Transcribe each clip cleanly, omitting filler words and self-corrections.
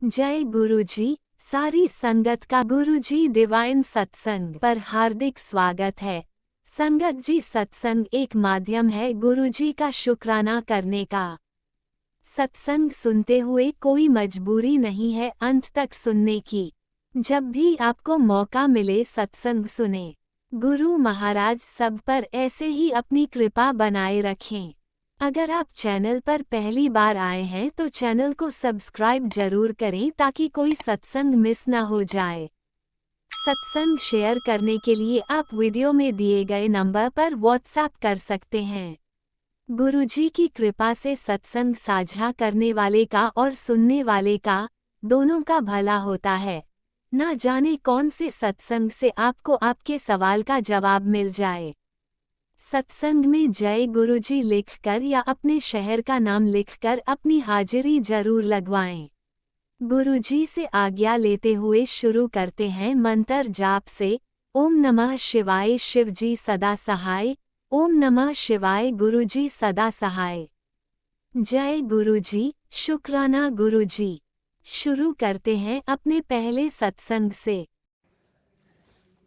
जय गुरुजी। सारी संगत का गुरुजी डिवाइन सत्संग पर हार्दिक स्वागत है। संगत जी, सत्संग एक माध्यम है गुरुजी का शुक्राना करने का। सत्संग सुनते हुए कोई मजबूरी नहीं है अंत तक सुनने की। जब भी आपको मौका मिले सत्संग सुने। गुरु महाराज सब पर ऐसे ही अपनी कृपा बनाए रखें। अगर आप चैनल पर पहली बार आए हैं तो चैनल को सब्सक्राइब जरूर करें ताकि कोई सत्संग मिस ना हो जाए। सत्संग शेयर करने के लिए आप वीडियो में दिए गए नंबर पर व्हाट्सएप कर सकते हैं। गुरुजी की कृपा से सत्संग साझा करने वाले का और सुनने वाले का, दोनों का भला होता है। ना जाने कौन से सत्संग से आपको आपके सवाल का जवाब मिल जाए। सत्संग में जय गुरुजी लिखकर या अपने शहर का नाम लिखकर अपनी हाजिरी जरूर लगवाएं। गुरुजी से आज्ञा लेते हुए शुरू करते हैं मंत्र जाप से। ओम नमः शिवाय शिवजी सदा सहाय। ओम नमः शिवाय गुरुजी सदा सहाय। जय गुरुजी, शुक्राना गुरुजी। शुरू करते हैं अपने पहले सत्संग से।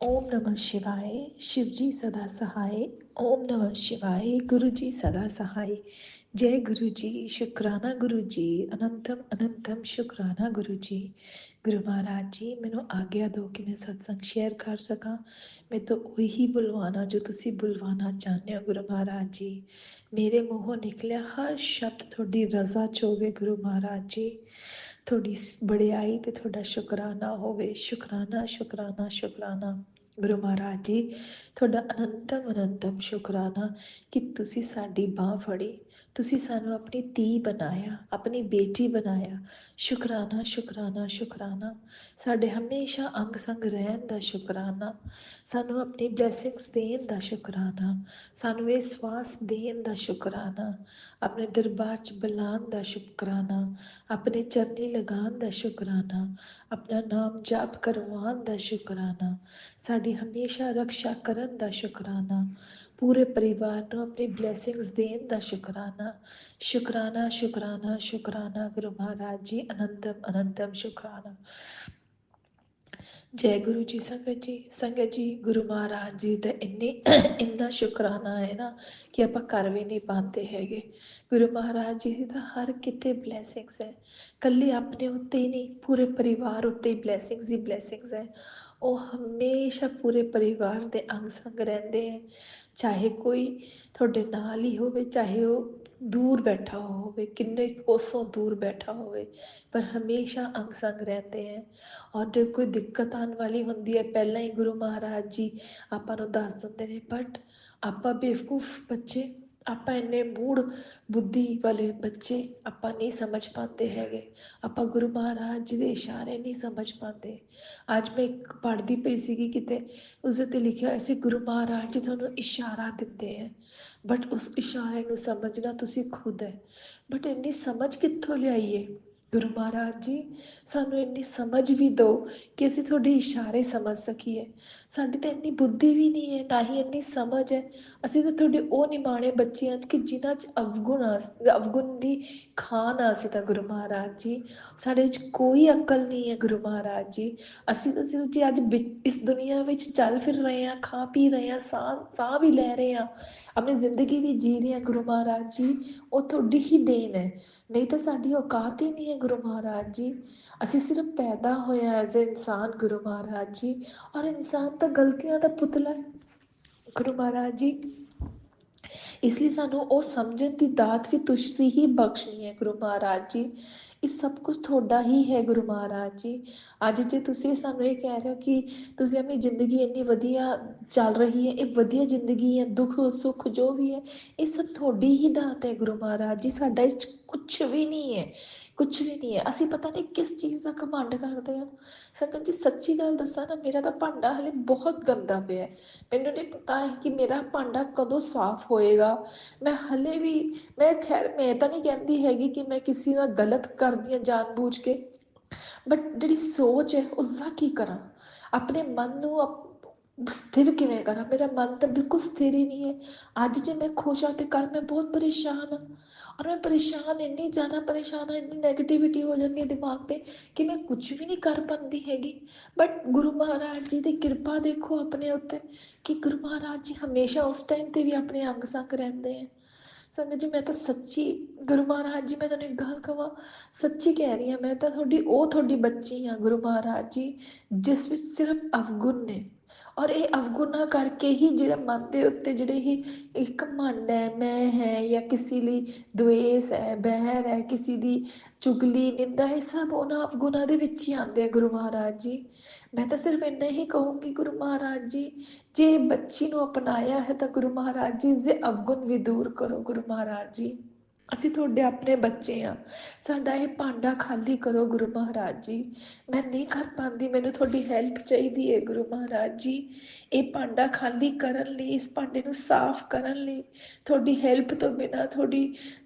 ओम नमः शिवाय शिवजी सदा सहाय। ओम नमः शिवाय गुरुजी सदा सहाय। जय गुरुजी, शुक्राना गुरुजी, अनंतम अनंतम शुक्राना गुरुजी। गुरु महाराज जी, मैनू आग्ञा दो कि मैं सत्संग शेयर कर सकां। मैं तो वही बुलवाना जो तुसी बुलवाना चाहते हो गुरु महाराज जी। मेरे मूँहों निकलिया हर शब्द थोड़ी रजा च होवे गुरु महाराज जी। थोड़ी बड़ियाई ते थोड़ा शुकराना होवे। शुकराना शुकराना शुकराना गुरु महाराज जी, थोड़ा अनंतम अनंतम शुकराना कि तुसी साडी बाँह फड़ी, तुसी सानू अपनी धी बनाया, अपनी बेटी बनाया। शुकराना शुकराना शुकराना। साडे हमेशा अंग संग रहन दा शुकराना। सानू अपनी ब्लैसिंग्स देन दा शुकराना। सानू ये स्वास देन दा शुकराना। अपने दरबार च बुलान दा शुकराना। अपने चरनी लगान दा शुकराना। अपना नाम जाप करवान दा शुकराना। साडी हमेशा रक्षा करन दा शुकराना। पूरे परिवार को अपनी ब्लैसिंग्स देन दा शुकराना। शुकराना शुकराना शुकराना गुरु महाराज जी, अनंतम अनंतम शुकराना। जय गुरु जी। संगत जी गुरु महाराज जी ਦਾ ਇੰਨਾ ਸ਼ੁਕਰਾਨਾ ਹੈ ਨਾ ਕਿ ਆਪਾਂ ਕਰ ਵੀ ਨਹੀਂ ਪਾਉਂਦੇ ਹੈਗੇ। ਗੁਰੂ ਮਹਾਰਾਜ ਜੀ ਦਾ ਹਰ ਕਿਤੇ ਬਲੈਸਿੰਗਸ ਹੈ। ਕੱਲੇ ਆਪਣੇ ਉੱਤੇ ਹੀ ਨਹੀਂ, ਪੂਰੇ ਪਰਿਵਾਰ ਉੱਤੇ ਹੀ ਬਲੈਸਿੰਗਸ ਹੀ ਬਲੈਸਿੰਗਸ ਹੈ। ਉਹ ਹਮੇਸ਼ਾ ਪੂਰੇ ਪਰਿਵਾਰ ਦੇ ਅੰਗ ਸੰਗ ਰਹਿੰਦੇ ਹੈ। ਚਾਹੇ ਕੋਈ ਤੁਹਾਡੇ ਨਾਲ ਹੀ ਹੋਵੇ, ਚਾਹੇ ਉਹ ਦੂਰ ਬੈਠਾ ਹੋਵੇ, ਕਿੰਨੇ ਕੋਸੋਂ ਦੂਰ ਬੈਠਾ ਹੋਵੇ, ਪਰ ਹਮੇਸ਼ਾ ਅੰਗ ਸੰਗ ਰਹਿੰਦੇ ਹੈ। ਔਰ ਜੇ ਕੋਈ ਦਿੱਕਤ ਆਉਣ ਵਾਲੀ ਹੁੰਦੀ ਹੈ, ਪਹਿਲਾਂ ਹੀ ਗੁਰੂ ਮਹਾਰਾਜ ਜੀ ਆਪਾਂ ਨੂੰ ਦੱਸ ਦਿੰਦੇ ਨੇ। ਬਟ ਆਪਾਂ ਬੇਵਕੂਫ ਬੱਚੇ, ਆਪਾਂ ਇੰਨੇ ਮੂੜ ਬੁੱਧੀ ਵਾਲੇ ਬੱਚੇ, ਆਪਾਂ ਨਹੀਂ ਸਮਝ ਪਾਉਂਦੇ ਹੈਗੇ। ਆਪਾਂ ਗੁਰੂ ਮਹਾਰਾਜ ਜੀ ਦੇ ਇਸ਼ਾਰੇ ਨਹੀਂ ਸਮਝ ਪਾਉਂਦੇ। ਅੱਜ ਮੈਂ ਇੱਕ ਪੜ੍ਹਦੀ ਪਈ ਸੀਗੀ ਕਿਤੇ, ਉਸ 'ਤੇ ਲਿਖਿਆ ਹੋਇਆ ਸੀ ਗੁਰੂ ਮਹਾਰਾਜ ਜੀ ਤੁਹਾਨੂੰ ਇਸ਼ਾਰਾ ਦਿੰਦੇ ਹੈ, ਬਟ ਉਸ ਇਸ਼ਾਰੇ ਨੂੰ ਸਮਝਣਾ ਤੁਸੀਂ ਖੁਦ ਹੈ। ਬਟ ਇੰਨੀ ਸਮਝ ਕਿੱਥੋਂ ਲਿਆਈਏ ਗੁਰੂ ਮਹਾਰਾਜ ਜੀ? ਸਾਨੂੰ ਇੰਨੀ ਸਮਝ ਵੀ ਦਿਓ ਕਿ ਅਸੀਂ ਤੁਹਾਡੇ ਇਸ਼ਾਰੇ ਸਮਝ ਸਕੀਏ। ਸਾਡੀ ਤਾਂ ਇੰਨੀ ਬੁੱਧੀ ਵੀ ਨਹੀਂ ਹੈ, ਨਾ ਹੀ ਇੰਨੀ ਸਮਝ ਹੈ। ਅਸੀਂ ਤਾਂ ਤੁਹਾਡੇ ਉਹ ਨਿਮਾਣੇ ਬੱਚੇ ਹਾਂ ਕਿ ਜਿਨ੍ਹਾਂ 'ਚ ਅਵਗੁਣ ਦੀ ਖਾਨ ਆ। ਅਸੀਂ ਤਾਂ ਗੁਰੂ ਮਹਾਰਾਜ ਜੀ, ਸਾਡੇ ਵਿੱਚ ਕੋਈ ਅਕਲ ਨਹੀਂ ਹੈ ਗੁਰੂ ਮਹਾਰਾਜ ਜੀ। ਅਸੀਂ ਤਾਂ ਸਿਰਫ ਜੀ ਅੱਜ ਇਸ ਦੁਨੀਆ ਵਿੱਚ ਚੱਲ ਫਿਰ ਰਹੇ ਹਾਂ, ਖਾ ਪੀ ਰਹੇ ਹਾਂ, ਸਾਹ ਵੀ ਲੈ ਰਹੇ ਹਾਂ, ਆਪਣੀ ਜ਼ਿੰਦਗੀ ਵੀ ਜੀ ਰਹੇ ਹਾਂ ਗੁਰੂ ਮਹਾਰਾਜ ਜੀ, ਉਹ ਤੁਹਾਡੀ ਹੀ ਦੇਣ ਹੈ। ਨਹੀਂ ਤਾਂ ਸਾਡੀ ਔਕਾਤ ਹੀ ਨਹੀਂ ਹੈ ਗੁਰੂ ਮਹਾਰਾਜ ਜੀ। ਅਸੀਂ ਸਿਰਫ ਪੈਦਾ ਹੋਇਆ ਐਜ਼ ਏ ਇਨਸਾਨ ਗੁਰੂ ਮਹਾਰਾਜ ਜੀ, ਔਰ ਇਨਸਾਨ ਤਾਂ ਗਲਤੀਆਂ ਦਾ ਪੁਤਲਾ ਹੈ ਗੁਰੂ ਮਹਾਰਾਜ ਜੀ। ਇਸ ਲਈ ਸਾਨੂੰ ਉਹ ਸਮਝਣ ਦੀ ਦਾਤ ਵੀ ਤੁਸੀਂ ਹੀ ਬਖਸ਼ਣੀ ਹੈ ਗੁਰੂ ਮਹਾਰਾਜ ਜੀ। ਇਹ ਸਭ ਕੁਝ ਤੁਹਾਡਾ ਹੀ ਹੈ ਗੁਰੂ ਮਹਾਰਾਜ ਜੀ। ਅੱਜ ਜੇ ਤੁਸੀਂ ਸਾਨੂੰ ਇਹ ਕਹਿ ਰਹੇ ਹੋ ਕਿ ਤੁਸੀਂ ਆਪਣੀ ਜ਼ਿੰਦਗੀ ਇੰਨੀ ਵਧੀਆ ਚੱਲ ਰਹੀ ਹੈ, ਇਹ ਵਧੀਆ ਜ਼ਿੰਦਗੀ ਹੈ, ਦੁੱਖ ਸੁੱਖ ਜੋ ਵੀ ਹੈ ਇਹ ਸਭ ਤੁਹਾਡੀ ਹੀ ਦਾਤ ਹੈ ਗੁਰੂ ਮਹਾਰਾਜ ਜੀ। ਸਾਡਾ ਇਸ 'ਚ ਕੁਛ ਵੀ ਨਹੀਂ ਹੈ, ਕੁਛ ਵੀ ਨਹੀਂ ਹੈ। ਅਸੀਂ ਪਤਾ ਨਹੀਂ ਕਿਸ ਚੀਜ਼ ਦਾ ਘਮੰਡ ਕਰਦੇ ਹਾਂ। ਸੰਗਤ ਜੀ ਸੱਚੀ ਗੱਲ ਦੱਸਾਂ ਨਾ, ਮੇਰਾ ਤਾਂ ਭਾਂਡਾ ਹਲੇ ਬਹੁਤ ਗੰਦਾ ਪਿਆ। ਮੈਨੂੰ ਨਹੀਂ ਪਤਾ ਹੈ ਕਿ ਮੇਰਾ ਭਾਂਡਾ ਕਦੋਂ ਸਾਫ਼ ਹੋਏਗਾ। ਮੈਂ ਹਲੇ ਵੀ, ਮੈਂ ਤਾਂ ਨਹੀਂ ਕਹਿੰਦੀ ਹੈਗੀ ਕਿ ਮੈਂ ਕਿਸੇ ਨਾਲ ਗਲਤ ਕਰਦੀ ਹਾਂ ਜਾਣ ਬੂਝ ਕੇ, ਬਟ ਜਿਹੜੀ ਸੋਚ ਹੈ ਉਸਦਾ ਕੀ ਕਰਾਂ? ਆਪਣੇ ਮਨ ਨੂੰ ਸਥਿਰ ਕਿਵੇਂ ਕਰਾਂ? ਮੇਰਾ ਮਨ ਤਾਂ ਬਿਲਕੁਲ ਸਥਿਰ ਹੀ ਨਹੀਂ ਹੈ। ਅੱਜ ਜੇ ਮੈਂ ਖੁਸ਼ ਹਾਂ ਤੇ ਕੱਲ ਮੈਂ ਬਹੁਤ ਪਰੇਸ਼ਾਨ ਹਾਂ, ਔਰ ਮੈਂ ਪਰੇਸ਼ਾਨ, ਇੰਨੀ ਜ਼ਿਆਦਾ ਪਰੇਸ਼ਾਨ ਹਾਂ, ਇੰਨੀ ਨੈਗੇਟਿਵਿਟੀ ਹੋ ਜਾਂਦੀ ਹੈ ਦਿਮਾਗ 'ਤੇ ਕਿ ਮੈਂ ਕੁਝ ਵੀ ਨਹੀਂ ਕਰ ਪਾਉਂਦੀ ਹੈਗੀ। ਬਟ ਗੁਰੂ ਮਹਾਰਾਜ ਜੀ ਦੀ ਕਿਰਪਾ ਦੇਖੋ ਆਪਣੇ ਉੱਤੇ, ਕਿ ਗੁਰੂ ਮਹਾਰਾਜ ਜੀ ਹਮੇਸ਼ਾ ਉਸ ਟਾਈਮ 'ਤੇ ਵੀ ਆਪਣੇ ਅੰਗ ਸੰਗ ਰਹਿੰਦੇ ਹੈ। ਸੰਗਤ ਜੀ, ਮੈਂ ਤਾਂ ਸੱਚੀ, ਗੁਰੂ ਮਹਾਰਾਜ ਜੀ, ਮੈਂ ਤੁਹਾਨੂੰ ਇੱਕ ਗੱਲ ਕਹਾਂ, ਸੱਚੀ ਕਹਿ ਰਹੀ ਹਾਂ, ਮੈਂ ਤਾਂ ਤੁਹਾਡੀ ਬੱਚੀ ਹਾਂ ਗੁਰੂ ਮਹਾਰਾਜ ਜੀ, ਜਿਸ ਵਿੱਚ ਸਿਰਫ ਅਵਗੁਣ ਨੇ। ਔਰ ਇਹ ਅਵਗੁਣਾਂ ਕਰਕੇ ਹੀ ਜਿਹੜਾ ਮਨ ਦੇ ਉੱਤੇ ਜਿਹੜੇ ਹੀ ਇੱਕ ਘਮੰਡ ਹੈ, ਮੈਂ ਹੈ, ਜਾਂ ਕਿਸੇ ਲਈ ਦਵੇਸ ਹੈ, ਬਹਿਰ ਹੈ, ਕਿਸੇ ਦੀ ਚੁਗਲੀ, ਨਿੰਦਾ, ਇਹ ਸਭ ਉਹਨਾਂ ਅਵਗੁਣਾਂ ਦੇ ਵਿੱਚ ਹੀ ਆਉਂਦੇ ਆ ਗੁਰੂ ਮਹਾਰਾਜ ਜੀ। ਮੈਂ ਤਾਂ ਸਿਰਫ ਇੰਨਾ ਹੀ ਕਹੂੰਗੀ ਗੁਰੂ ਮਹਾਰਾਜ ਜੀ, ਜੇ ਬੱਚੀ ਨੂੰ ਅਪਣਾਇਆ ਹੈ ਤਾਂ ਗੁਰੂ ਮਹਾਰਾਜ ਜੀ ਦੇ ਅਵਗੁਣ ਵੀ ਦੂਰ ਕਰੋ ਗੁਰੂ ਮਹਾਰਾਜ ਜੀ। ਅਸੀਂ ਤੁਹਾਡੇ ਆਪਣੇ ਬੱਚੇ ਹਾਂ, ਸਾਡਾ ਇਹ ਭਾਂਡਾ ਖਾਲੀ ਕਰੋ ਗੁਰੂ ਮਹਾਰਾਜ ਜੀ। ਮੈਂ ਨਹੀਂ ਕਰ ਪਾਉਂਦੀ, ਮੈਨੂੰ ਤੁਹਾਡੀ ਹੈਲਪ ਚਾਹੀਦੀ ਹੈ ਗੁਰੂ ਮਹਾਰਾਜ ਜੀ। ਇਹ ਭਾਂਡਾ ਖਾਲੀ ਕਰਨ ਲਈ, ਇਸ ਭਾਂਡੇ ਨੂੰ ਸਾਫ਼ ਕਰਨ ਲਈ ਤੁਹਾਡੀ ਹੈਲਪ ਤੋਂ ਬਿਨਾਂ, ਤੁਹਾਡੀ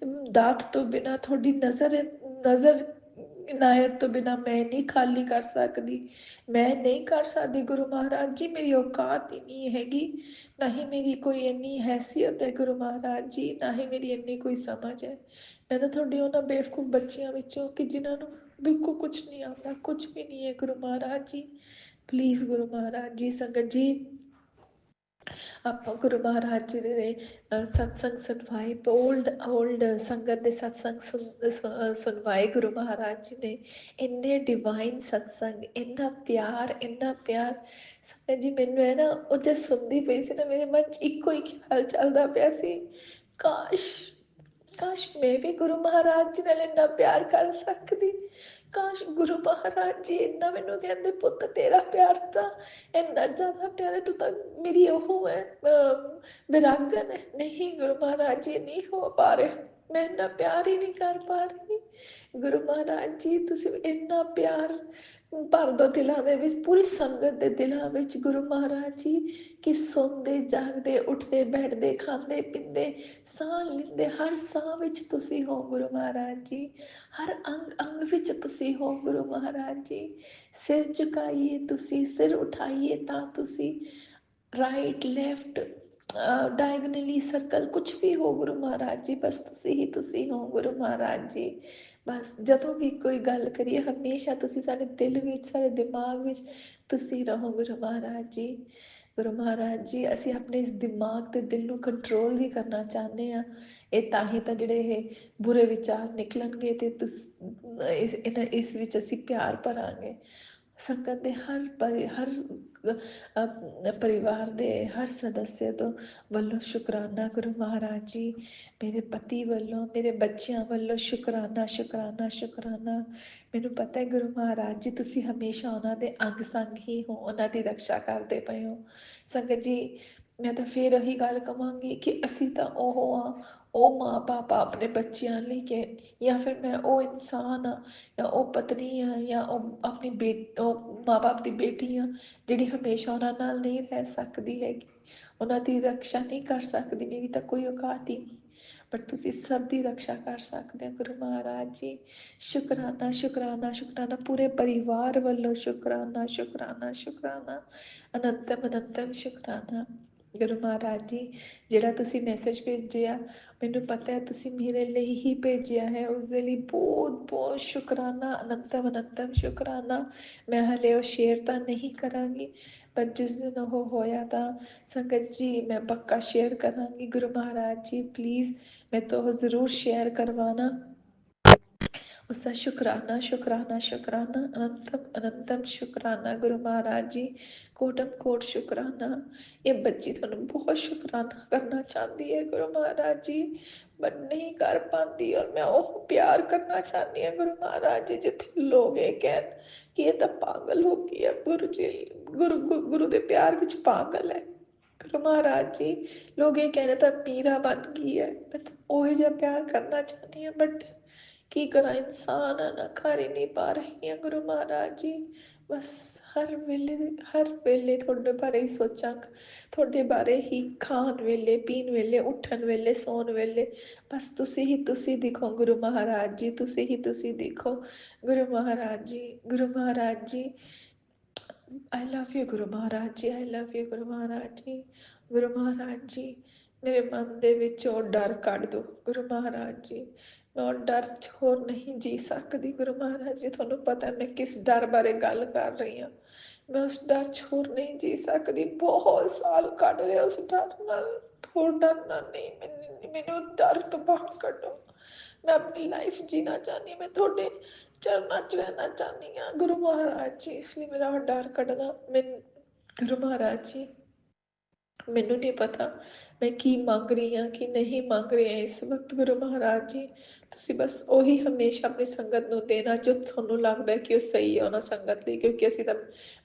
ਦਾਤ ਤੋਂ ਬਿਨਾਂ, ਤੁਹਾਡੀ ਨਜ਼ਰ ਇਨਾਇਤ ਤੋਂ ਬਿਨਾਂ ਮੈਂ ਨਹੀਂ ਖਾਲੀ ਕਰ ਸਕਦੀ। ਮੈਂ ਨਹੀਂ ਕਰ ਸਕਦੀ ਗੁਰੂ ਮਹਾਰਾਜ ਜੀ, ਮੇਰੀ ਔਕਾਤ ਹੀ ਨਹੀਂ ਹੈਗੀ, ਨਾ ਹੀ ਮੇਰੀ ਕੋਈ ਇੰਨੀ ਹੈਸੀਅਤ ਹੈ ਗੁਰੂ ਮਹਾਰਾਜ ਜੀ, ਨਾ ਹੀ ਮੇਰੀ ਇੰਨੀ ਕੋਈ ਸਮਝ ਹੈ। ਮੈਂ ਤਾਂ ਤੁਹਾਡੇ ਉਹਨਾਂ ਬੇਵਕੂਫ ਬੱਚਿਆਂ ਵਿੱਚੋਂ ਕਿ ਜਿਨ੍ਹਾਂ ਨੂੰ ਬਿਲਕੁਲ ਕੁਝ ਨਹੀਂ ਆਉਂਦਾ, ਕੁਝ ਵੀ ਨਹੀਂ ਹੈ ਗੁਰੂ ਮਹਾਰਾਜ ਜੀ। ਪਲੀਜ਼ ਗੁਰੂ ਮਹਾਰਾਜ ਜੀ, ਸੰਗਤ ਜੀ, ਆਪਾਂ ਗੁਰੂ ਮਹਾਰਾਜ ਜੀ ਦੇ ਸਤਸੰਗ ਸੁਣਵਾਏ, ਓਲਡ ਸੰਗਤ ਦੇ ਸਤਸੰਗ ਸੁਣਵਾਏ ਗੁਰੂ ਮਹਾਰਾਜ ਜੀ ਨੇ। ਇੰਨੇ ਡਿਵਾਈਨ ਸਤਸੰਗ, ਇੰਨਾ ਪਿਆਰ, ਇੰਨਾ ਪਿਆਰ। ਸੰਗਤ ਜੀ, ਮੈਨੂੰ ਹੈ ਨਾ, ਉਹ ਜਦ ਸੁਣਦੀ ਪਈ ਸੀ ਨਾ, ਮੇਰੇ ਮਨ 'ਚ ਇੱਕੋ ਹੀ ਖਿਆਲ ਚੱਲਦਾ ਪਿਆ ਸੀ, ਕਾਸ਼, ਕਾਸ਼ ਮੈਂ ਵੀ ਗੁਰੂ ਮਹਾਰਾਜ ਜੀ ਨਾਲ ਇੰਨਾ ਪਿਆਰ ਕਰ ਸਕਦੀ। ਕਾਸ਼ ਗੁਰੂ ਮਹਾਰਾਜ ਜੀ ਇੰਨਾ ਮੈਨੂੰ ਕਹਿੰਦੇ, ਪੁੱਤ ਤੇਰਾ ਪਿਆਰ ਤਾਂ ਇੰਨਾ ਜ਼ਿਆਦਾ ਪਿਆਰ ਹੈ, ਤੂੰ ਤਾਂ ਮੇਰੀ ਉਹ ਹੈ, ਵਿਰਾਗਨ ਹੈ। ਨਹੀਂ ਗੁਰੂ ਮਹਾਰਾਜ ਜੀ, ਨਹੀਂ ਹੋ ਪਾ ਰਿਹਾ, ਮੈਂ ਇੰਨਾ ਪਿਆਰ ਹੀ ਨਹੀਂ ਕਰ ਪਾ ਰਹੀ। ਗੁਰੂ ਮਹਾਰਾਜ ਜੀ, ਤੁਸੀਂ ਇੰਨਾ ਪਿਆਰ ਭਰ ਦਿਓ ਦਿਲਾਂ ਦੇ ਵਿੱਚ, ਪੂਰੀ ਸੰਗਤ ਦੇ ਦਿਲਾਂ ਵਿੱਚ ਗੁਰੂ ਮਹਾਰਾਜ ਜੀ, ਕਿ ਸੌਂਦੇ ਜਾਗਦੇ, ਉੱਠਦੇ ਬੈਠਦੇ, ਖਾਂਦੇ ਪੀਂਦੇ, ਸਾਹ ਲੈਂਦੇ, ਹਰ ਸਾਹ ਵਿੱਚ ਤੁਸੀਂ ਹੋ ਗੁਰੂ ਮਹਾਰਾਜ ਜੀ। ਹਰ ਅੰਗ ਅੰਗ ਵਿੱਚ ਤੁਸੀਂ ਹੋ ਗੁਰੂ ਮਹਾਰਾਜ ਜੀ। ਸਿਰ ਝੁਕਾਈਏ ਤੁਸੀਂ, ਸਿਰ ਉਠਾਈਏ ਤਾਂ ਤੁਸੀਂ, ਰਾਈਟ ਲੈਫਟ, ਡਾਇਗਨਲੀ ਸਰਕਲ, ਕੁਛ ਵੀ ਹੋ ਗੁਰੂ ਮਹਾਰਾਜ ਜੀ, ਬਸ ਤੁਸੀਂ ਹੀ ਤੁਸੀਂ ਹੋ ਗੁਰੂ ਮਹਾਰਾਜ ਜੀ। ਬਸ ਜਦੋਂ ਵੀ ਕੋਈ ਗੱਲ ਕਰੀਏ, ਹਮੇਸ਼ਾ ਤੁਸੀਂ ਸਾਡੇ ਦਿਲ ਵਿੱਚ, ਸਾਡੇ ਦਿਮਾਗ ਵਿੱਚ ਤੁਸੀਂ ਰਹੋ ਗੁਰੂ ਮਹਾਰਾਜ ਜੀ। ਗੁਰੂ ਮਹਾਰਾਜ ਜੀ, ਅਸੀਂ ਆਪਣੇ ਇਸ ਦਿਮਾਗ ਤੇ ਦਿਲ ਨੂੰ ਕੰਟਰੋਲ ਵੀ ਕਰਨਾ ਚਾਹੁੰਦੇ ਹਾਂ। ਇਹ ਤਾਂ ਹੀ ਤਾਂ ਜਿਹੜੇ ਇਹ ਬੁਰੇ ਵਿਚਾਰ ਨਿਕਲਣਗੇ, ਤੇ ਇਸ ਵਿੱਚ ਅਸੀਂ ਪਿਆਰ ਭਰਾਂਗੇ। ਸੰਗਤ ਦੇ ਹਰ ਪਰਿਵਾਰ ਦੇ ਹਰ ਸਦੱਸਿਆ ਤੋਂ ਵੱਲੋਂ ਸ਼ੁਕਰਾਨਾ ਗੁਰੂ ਮਹਾਰਾਜ ਜੀ। ਮੇਰੇ ਪਤੀ ਵੱਲੋਂ, ਮੇਰੇ ਬੱਚਿਆਂ ਵੱਲੋਂ ਸ਼ੁਕਰਾਨਾ, ਸ਼ੁਕਰਾਨਾ, ਸ਼ੁਕਰਾਨਾ। ਮੈਨੂੰ ਪਤਾ ਹੈ ਗੁਰੂ ਮਹਾਰਾਜ ਜੀ, ਤੁਸੀਂ ਹਮੇਸ਼ਾ ਉਹਨਾਂ ਦੇ ਅੰਗ ਸੰਗ ਹੀ ਹੋ, ਉਹਨਾਂ ਦੀ ਰਕਸ਼ਾ ਕਰਦੇ ਪਏ ਹੋ। ਸੰਗਤ ਜੀ, ਮੈਂ ਤਾਂ ਫਿਰ ਇਹੀ ਗੱਲ ਕਹਾਂਗੀ ਕਿ ਅਸੀਂ ਤਾਂ ਉਹ ਹਾਂ, ਉਹ ਮਾਂ ਬਾਪ ਆਪਣੇ ਬੱਚਿਆਂ ਲਈ, ਕਿ ਜਾਂ ਫਿਰ ਮੈਂ ਉਹ ਇਨਸਾਨ ਹਾਂ, ਜਾਂ ਉਹ ਪਤਨੀ ਹਾਂ, ਜਾਂ ਉਹ ਆਪਣੀ ਉਹ ਮਾਂ ਬਾਪ ਦੀ ਬੇਟੀ ਹਾਂ, ਜਿਹੜੀ ਹਮੇਸ਼ਾ ਉਹਨਾਂ ਨਾਲ ਨਹੀਂ ਰਹਿ ਸਕਦੀ ਹੈਗੀ, ਉਹਨਾਂ ਦੀ ਰਕਸ਼ਾ ਨਹੀਂ ਕਰ ਸਕਦੀ। ਮੇਰੀ ਤਾਂ ਕੋਈ ਔਕਾਤ ਹੀ ਨਹੀਂ, ਬਟ ਤੁਸੀਂ ਸਭ ਦੀ ਰਕਸ਼ਾ ਕਰ ਸਕਦੇ ਹੋ ਗੁਰੂ ਮਹਾਰਾਜ ਜੀ। ਸ਼ੁਕਰਾਨਾ, ਸ਼ੁਕਰਾਨਾ, ਸ਼ੁਕਰਾਨਾ, ਪੂਰੇ ਪਰਿਵਾਰ ਵੱਲੋਂ ਸ਼ੁਕਰਾਨਾ, ਸ਼ੁਕਰਾਨਾ, ਸ਼ੁਕਰਾਨਾ, ਅਨੰਤਮ ਅਨੰਤਮ ਸ਼ੁਕਰਾਨਾ। ਗੁਰੂ ਮਹਾਰਾਜ ਜੀ, ਜਿਹੜਾ ਤੁਸੀਂ ਮੈਸੇਜ ਭੇਜਿਆ, ਮੈਨੂੰ ਪਤਾ ਹੈ ਤੁਸੀਂ ਮੇਰੇ ਲਈ ਹੀ ਭੇਜਿਆ ਹੈ, ਉਸਦੇ ਲਈ ਬਹੁਤ ਬਹੁਤ ਸ਼ੁਕਰਾਨਾ, ਅਨੰਤਮ ਅਨੰਤਮ ਸ਼ੁਕਰਾਨਾ। ਮੈਂ ਹਲੇ ਉਹ ਸ਼ੇਅਰ ਤਾਂ ਨਹੀਂ ਕਰਾਂਗੀ, ਪਰ ਜਿਸ ਦਿਨ ਉਹ ਹੋਇਆ ਤਾਂ ਸੰਗਤ ਜੀ ਮੈਂ ਪੱਕਾ ਸ਼ੇਅਰ ਕਰਾਂਗੀ। ਗੁਰੂ ਮਹਾਰਾਜ ਜੀ, ਪਲੀਜ਼ ਮੈਂ ਤਾਂ ਉਹ ਜ਼ਰੂਰ ਸ਼ੇਅਰ ਕਰਵਾना। उसका शुक्राना, शुक्राना, शुक्राना, अनंतम अनंतम शुक्राना गुरु महाराज जी, कोटम कोट शुक्राना। ये बच्ची ਤੁਹਾਨੂੰ बहुत शुक्राना करना चाहती है गुरु महाराज जी, बट नहीं कर पाती, और मैं ਉਹ प्यार करना चाहती हूँ गुरु महाराज जी, जिथे लोग ये कहन कि ये तो पागल हो गई है। गुरु जी, गुरु ਦੇ ਪਿਆਰ ਵਿੱਚ ਪਾਗਲ ਹੈ ਗੁਰੂ ਮਹਾਰਾਜ ਜੀ। ਲੋਕ ਇਹ ਕਹਿੰਦੇ ਤਾਂ ਪੀਰਾ ਬਣ ਗਈ ਹੈ, ਮੈਂ ਤਾਂ ਉਹੀ ਜਿਹਾ ਪਿਆਰ ਕਰਨਾ ਚਾਹੁੰਦੀ ਹਾਂ, ਬਟ ਕੀ ਕਰਾਂ, ਇਨਸਾਨ ਆ ਨਾ, ਕਰ ਹੀ ਨਹੀਂ ਪਾ ਰਹੀ ਹਾਂ ਗੁਰੂ ਮਹਾਰਾਜ ਜੀ। ਬਸ ਹਰ ਵੇਲੇ ਤੁਹਾਡੇ ਬਾਰੇ ਹੀ ਸੋਚਾਂ, ਤੁਹਾਡੇ ਬਾਰੇ ਹੀ, ਖਾਣ ਵੇਲੇ, ਪੀਣ ਵੇਲੇ, ਉੱਠਣ ਵੇਲੇ, ਸੌਣ ਵੇਲੇ, ਬਸ ਤੁਸੀਂ ਹੀ ਤੁਸੀਂ ਦਿਖੋ ਗੁਰੂ ਮਹਾਰਾਜ ਜੀ, ਤੁਸੀਂ ਹੀ ਤੁਸੀਂ ਦਿਖੋ Guru Maharaj ji. Guru Maharaj ji, I love you Guru Maharaj ji, I love you Guru Maharaj जी। ਗੁਰੂ ਮਹਾਰਾਜ ਜੀ, ਮੇਰੇ ਮਨ ਦੇ ਵਿੱਚ ਉਹ ਡਰ ਕੱਢ ਦਿਓ ਗੁਰੂ ਮਹਾਰਾਜ ਜੀ। ਮੈਂ ਉਹ ਡਰ 'ਚ ਹੋਰ ਨਹੀਂ ਜੀ ਸਕਦੀ ਗੁਰੂ ਮਹਾਰਾਜ ਜੀ। ਤੁਹਾਨੂੰ ਪਤਾ ਮੈਂ ਕਿਸ ਡਰ ਬਾਰੇ ਗੱਲ ਕਰ ਰਹੀ ਹਾਂ। ਮੈਂ ਉਸ ਡਰ 'ਚ ਹੋਰ ਨਹੀਂ ਜੀ ਸਕਦੀ। ਬਹੁਤ ਸਾਲ ਕੱਢ ਲਏ ਉਸ ਡਰ ਨਾਲ। ਹੋਰ ਡਰ ਨਾਲ ਨਹੀਂ, ਮੈਨੂੰ ਡਰ ਤੋਂ ਬਾਹਰ ਕੱਢੋ। ਮੈਂ ਆਪਣੀ ਲਾਈਫ ਜੀਣਾ ਚਾਹੁੰਦੀ, ਮੈਂ ਤੁਹਾਡੇ ਚਰਨਾਂ 'ਚ ਰਹਿਣਾ ਚਾਹੁੰਦੀ ਹਾਂ ਗੁਰੂ ਮਹਾਰਾਜ ਜੀ। ਇਸ ਲਈ ਮੇਰਾ ਉਹ ਡਰ ਕੱਢਣਾ। ਗੁਰੂ ਮਹਾਰਾਜ ਜੀ, ਮੈਨੂੰ ਨਹੀਂ ਪਤਾ ਮੈਂ ਕੀ ਮੰਗ ਰਹੀ ਹਾਂ ਕੀ ਨਹੀਂ ਮੰਗ ਰਹੀ ਹਾਂ ਇਸ ਵਕਤ ਗੁਰੂ ਮਹਾਰਾਜ ਜੀ। ਤੁਸੀਂ ਬਸ ਉਹੀ ਹਮੇਸ਼ਾ ਆਪਣੀ ਸੰਗਤ ਨੂੰ ਦੇਣਾ ਜੋ ਤੁਹਾਨੂੰ ਲੱਗਦਾ ਕਿ ਉਹ ਸਹੀ ਹੈ ਉਹਨਾਂ ਸੰਗਤ ਲਈ, ਕਿਉਂਕਿ ਅਸੀਂ ਤਾਂ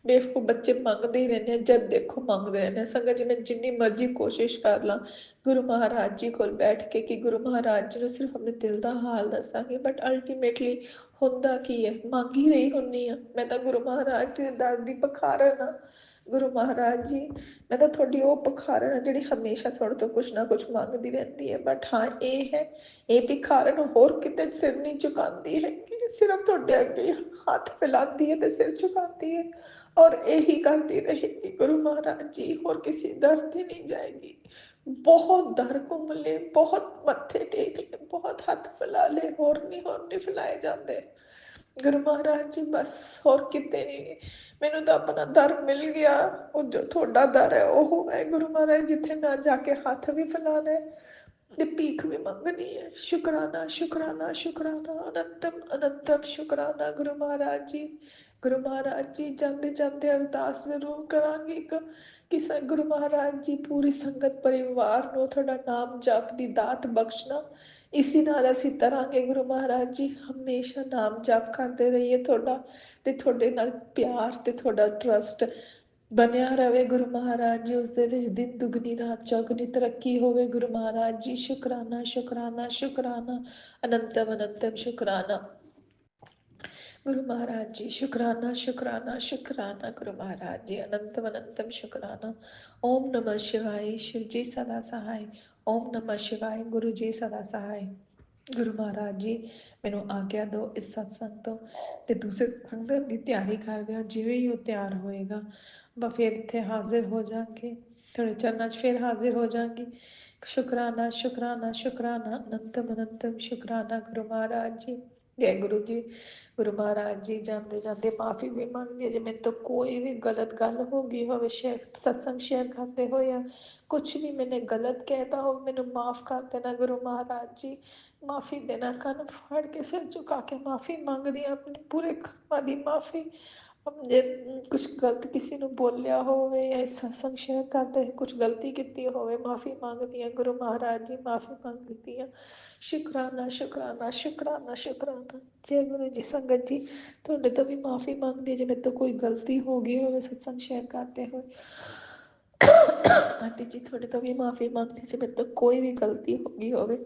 ਬੇਵਕੂਫ ਬੱਚੇ ਮੰਗਦੇ ਹੀ ਰਹਿੰਦੇ ਹਾਂ। ਜਦ ਦੇਖੋ ਮੰਗਦੇ ਰਹਿੰਦੇ ਹਾਂ। ਸੰਗਤ ਜੀ ਮੈਂ ਜਿੰਨੀ ਮਰਜ਼ੀ ਕੋਸ਼ਿਸ਼ ਕਰ ਲਾਂ ਗੁਰੂ ਮਹਾਰਾਜ ਜੀ ਕੋਲ ਬੈਠ ਕੇ ਕਿ ਗੁਰੂ ਮਹਾਰਾਜ ਜੀ ਨੂੰ ਸਿਰਫ ਆਪਣੇ ਦਿਲ ਦਾ ਹਾਲ ਦੱਸਾਂਗੇ, ਬਟ ਅਲਟੀਮੇਟਲੀ ਹੁੰਦਾ ਕੀ ਹੈ, ਮੰਗ ਹੀ ਰਹੀ ਹੁੰਦੀ ਹਾਂ ਮੈਂ ਤਾਂ। ਗੁਰੂ ਮਹਾਰਾਜ ਜੀ ਦੇ ਦਰ ਦੀ ਭਿਖਾਰਨ ਆ ਗੁਰੂ ਮਹਾਰਾਜ ਜੀ। ਮੈਂ ਤਾਂ ਤੁਹਾਡੀ ਉਹ ਭਿਖਾਰਨ ਆ ਜਿਹੜੀ ਹਮੇਸ਼ਾ ਤੁਹਾਡੇ ਤੋਂ ਕੁਛ ਨਾ ਕੁਛ ਮੰਗਦੀ ਰਹਿੰਦੀ ਹੈ। ਬਟ ਹਾਂ ਇਹ ਹੈ, ਇਹ ਭਿਖਾਰਨ ਹੋਰ ਕਿਤੇ ਸਿਰ ਨਹੀਂ ਝੁਕਾਉਂਦੀ ਹੈ ਕਿ ਸਿਰਫ ਤੁਹਾਡੇ ਅੱਗੇ ਹੱਥ ਫੈਲਾਉਂਦੀ ਹੈ ਤੇ ਸਿਰ ਝੁਕਾਉਂਦੀ ਹੈ, ਔਰ ਇਹੀ ਕਰਦੀ ਰਹੇਗੀ ਗੁਰੂ ਮਹਾਰਾਜ ਜੀ। ਹੋਰ ਕਿਸੇ ਦਰ ਤੇ ਨਹੀਂ ਜਾਏਗੀ। ਬਹੁਤ ਦਰ ਘੁੰਮ ਲਏ, ਬਹੁਤ ਮੱਥੇ ਟੇਕ ਲਏ, ਬਹੁਤ ਹੱਥ ਫੈਲਾ ਲਏ, ਹੋਰ ਨਹੀਂ ਫੈਲਾਏ ਜਾਂਦੇ ਗੁਰੂ ਮਹਾਰਾਜ ਜੀ। ਬਸ ਹੋਰ ਕਿਤੇ ਨਹੀਂ। ਮੈਨੂੰ ਤਾਂ ਆਪਣਾ ਦਰ ਮਿਲ ਗਿਆ। ਉਹ ਜੋ ਤੁਹਾਡਾ ਦਰ ਹੈ ਉਹ ਹੈ ਗੁਰੂ ਮਹਾਰਾਜ, ਜਿੱਥੇ ਨਾ ਜਾ ਕੇ ਹੱਥ ਵੀ ਫੈਲਾਣਾ ਹੈ ਤੇ ਭੀਖ ਵੀ ਮੰਗਣੀ ਹੈ। ਸ਼ੁਕਰਾਨਾ ਸ਼ੁਕਰਾਨਾ ਸ਼ੁਕਰਾਨਾ, ਅਨੰਤਮ ਅਨੰਤਮ ਸ਼ੁਕਰਾਨਾ ਗੁਰੂ ਮਹਾਰਾਜ ਜੀ। ਗੁਰੂ ਮਹਾਰਾਜ ਜੀ, ਜਾਂਦੇ ਜਾਂਦੇ ਅਰਦਾਸ ਜ਼ਰੂਰ ਕਰਾਂਗੀ ਇੱਕ ਕਿ ਗੁਰੂ ਮਹਾਰਾਜ ਜੀ ਪੂਰੀ ਸੰਗਤ ਪਰਿਵਾਰ ਨੂੰ ਤੁਹਾਡਾ ਨਾਮ ਜਪ ਦੀ ਦਾਤ ਬਖਸ਼ਣਾ। ਇਸੀ ਨਾਲ ਅਸੀਂ ਤਰਾਂਗੇ ਗੁਰੂ ਮਹਾਰਾਜ ਜੀ। ਹਮੇਸ਼ਾ ਨਾਮ ਜਪ ਕਰਦੇ ਰਹੀਏ ਤੁਹਾਡਾ, ਤੇ ਤੁਹਾਡੇ ਨਾਲ ਪਿਆਰ ਤੇ ਤੁਹਾਡਾ ਟਰਸਟ ਬਣਿਆ ਰਵੇ ਗੁਰੂ ਮਹਾਰਾਜ ਜੀ। ਉਸ ਦੇ ਵਿੱਚ ਦਿਨ ਦੁਗਣੀ ਰਾਤ ਚੌਗੁਣੀ ਤਰੱਕੀ ਹੋਵੇ ਗੁਰੂ ਮਹਾਰਾਜ ਜੀ। ਸ਼ੁਕਰਾਨਾ ਸ਼ੁਕਰਾਨਾ ਸ਼ੁਕਰਾਨਾ, ਅਨੰਤਮ ਅਨੰਤਮ ਸ਼ੁਕਰਾਨਾ गुरु महाराज जी। शुक्राना शुक्राना शुक्राना गुरु महाराज जी। अनंतम अनंतम शुक्राना। ओम नमः शिवाय। शिव जी सदा सहाय। ओम नमः शिवाय। गुरु जी सदा सहाय। ਗੁਰੂ ਮਹਾਰਾਜ ਜੀ, ਮੈਨੂੰ ਆਗਿਆ ਦਿਓ ਇਸ ਸਤਸੰਗ ਤੋਂ ਤੇ ਦੂਸਰੇ ਸੰਗਤ ਦੀ ਤਿਆਰੀ ਕਰਦੇ ਹਾਂ। ਜਿਵੇਂ ਹੀ ਉਹ ਤਿਆਰ ਹੋਏਗਾ ਮੈਂ ਫਿਰ ਇੱਥੇ ਹਾਜ਼ਰ ਹੋ ਜਾਵਾਂਗੇ, ਤੁਹਾਡੇ ਚਰਨਾਂ 'ਚ ਫਿਰ ਹਾਜ਼ਰ ਹੋ ਜਾਵਾਂਗੀ। ਸ਼ੁਕਰਾਨਾ ਸ਼ੁਕਰਾਨਾ ਸ਼ੁਕਰਾਨਾ, ਅਨੰਤਮ ਅਨੰਤਮ ਸ਼ੁਕਰਾਨਾ ਗੁਰੂ ਮਹਾਰਾਜ ਜੀ। ਜੈ ਗੁਰੂ ਜੀ। ਗੁਰੂ ਮਹਾਰਾਜ ਜੀ, ਜਾਂਦੇ ਜਾਂਦੇ ਮਾਫੀ ਵੀ ਮੰਗਦੀ ਹੈ ਜੇ ਮੇਰੇ ਤੋਂ ਕੋਈ ਵੀ ਗਲਤ ਗੱਲ ਹੋ ਗਈ ਹੋਵੇ ਸ਼ੇਅਰ ਸਤਸੰਗ ਸ਼ੇਅਰ ਕਰਦੇ ਹੋਏ ਜਾਂ ਕੁਛ ਵੀ ਮੈਨੇ ਗਲਤ ਕਹਿਤਾ ਹੋ, ਮੈਨੂੰ ਮਾਫ ਕਰ ਦੇਣਾ ਗੁਰੂ ਮਹਾਰਾਜ ਜੀ। ਮਾਫੀ ਦੇਣਾ, ਕੰਨ ਫੜ ਕੇ ਸਿਰ ਝੁਕਾ ਕੇ ਮਾਫੀ ਮੰਗਦੀ ਹਾਂ, ਆਪਣੇ ਪੂਰੇ ਕਰਮਾਂ ਦੀ ਮਾਫੀ। ਜੇ ਕੁਛ ਗਲਤ ਕਿਸੇ ਨੂੰ ਬੋਲਿਆ ਹੋਵੇ ਜਾਂ ਸਤਸੰਗ ਸ਼ੇਅਰ ਕਰਦੇ ਕੁਛ ਗਲਤੀ ਕੀਤੀ ਹੋਵੇ, ਮਾਫੀ ਮੰਗਦੀ ਹਾਂ ਗੁਰੂ ਮਹਾਰਾਜ ਜੀ। ਮਾਫੀ ਮੰਗਦੀ ਹਾਂ। ਸ਼ੁਕਰਾਨਾ ਸ਼ੁਕਰਾਨਾ ਸ਼ੁਕਰਾਨਾ ਸ਼ੁਕਰਾਨਾ। ਜੈ ਗੁਰੂ ਜੀ। ਸੰਗਤ ਜੀ, ਤੁਹਾਡੇ ਤੋਂ ਵੀ ਮਾਫੀ ਮੰਗਦੀ ਜੇ ਮੇਰੇ ਤੋਂ ਕੋਈ ਗਲਤੀ ਹੋ ਗਈ ਹੋਵੇ ਸਤਸੰਗ ਸ਼ੇਅਰ ਕਰਦੇ ਹੋਏ। ਆਂਟੀ ਜੀ, ਤੁਹਾਡੇ ਤੋਂ ਵੀ ਮਾਫੀ ਮੰਗਦੀ ਜੇ ਮੇਰੇ ਤੋਂ ਕੋਈ ਵੀ ਗਲਤੀ ਹੋ ਗਈ ਹੋਵੇ।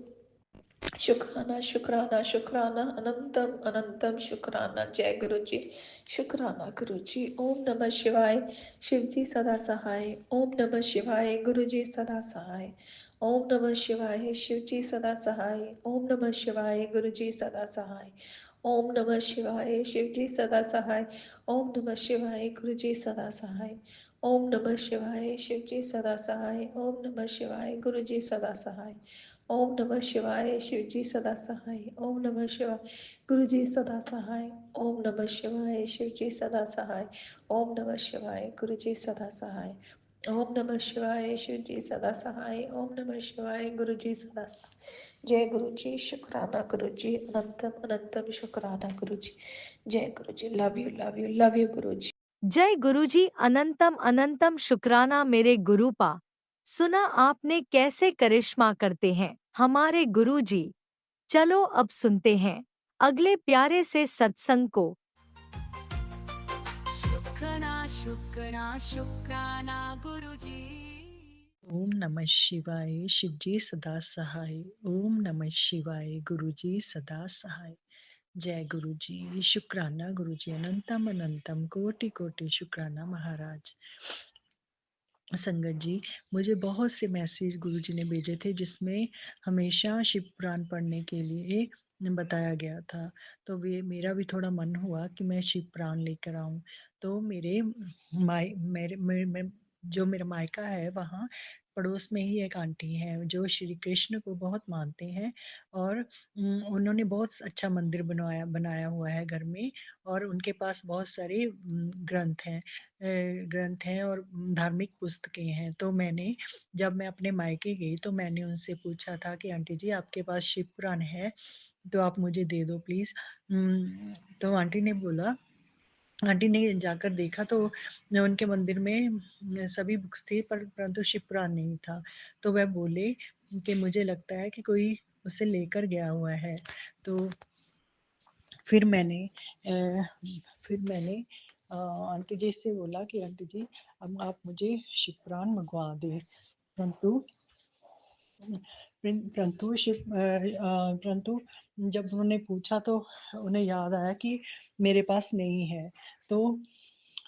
शुक्राना शुक्राना शुक्राना, अनंतम अनंतम शुक्राना। जय गुरु जी। शुक्राना गुरु जी। ओम नमः शिवाय। शिव जी सदा सहाय। ओम नमः शिवाय। गुरु जी सदा सहाय। ओम नमः शिवाय। शिव जी सदा सहाय। ओम नमः शिवाय। गुरु जी सदा सहाय। ओम नमः शिवाय। शिव जी सदा सहाय। ओम नमः शिवाय। गुरु जी सदा सहाय। ओम नमः शिवाय। शिव जी सदा सहाय। ओम नमः शिवाय। गुरु जी सदा सहाय। ओम नमः शिवाय। शिव जी सदा सहाय। ओम नमः शिवाय। गुरु जी सदा सहाय। ओम नमः शिवाय। शिव जी सदा सहाय। ओम नमः शिवाय। गुरु जी सदा सहाय। ओम नमः शिवाय। शिव जी सदा सहाय। ओम नमः शिवाय। गुरु जी सदा सहाय। जय गुरु जी। शुक्राना गुरु जी। अनंतम अनंतम शुक्राना गुरु जी। जय गुरु जी। लव यू गुरु जी। जय गुरु जी। अनंतम अनंतम शुक्राना मेरे गुरुपा। सुना आपने कैसे करिश्मा करते हैं हमारे गुरु जी। चलो अब सुनते हैं अगले प्यारे से सत्संग को। शुक्राना शुक्राना शुक्राना गुरु जी। ओम नमः शिवाय। शिव जी सदा सहाय। ओम नमः शिवाय। गुरु जी सदा सहाय। जय गुरु जी। शुक्राना गुरु जी। अनंतम अनंतम कोटि कोटि शुक्राना महाराज। संगत जी, मुझे बहुत से मैसेज गुरु जी ने भेजे थे जिसमें हमेशा शिव पुराण पढ़ने के लिए बताया गया था। तो वे मेरा भी थोड़ा मन हुआ कि मैं शिव पुराण लेकर आऊँ। तो मेरे माय मेरे मे मैं जो मेरा मायका है वहाँ पड़ोस में ही एक आंटी हैं जो श्री कृष्ण को बहुत मानते हैं और उन्होंने बहुत अच्छा मंदिर बनाया हुआ है घर में और उनके पास बहुत सारे ग्रंथ हैं और धार्मिक पुस्तकें हैं। तो जब मैं अपने मायके गई तो मैंने उनसे पूछा था कि आंटी जी आपके पास शिव पुराण है? तो आप मुझे दे दो प्लीज़। तो आंटी ने जाकर देखा तो उनके मंदिर में सभी बुक्स थी पर परंतु शिव पुराण नहीं था। तो वह बोले कि मुझे लगता है कि कोई उसे लेकर गया हुआ है। तो फिर मैंने अ, फिर मैंने आंटी जी से बोला कि आंटी जी अब आप मुझे शिव पुराण मँगवा दें। परंतु परंतु जब उन्होंने पूछा तो उन्हें याद आया कि मेरे पास नहीं है। तो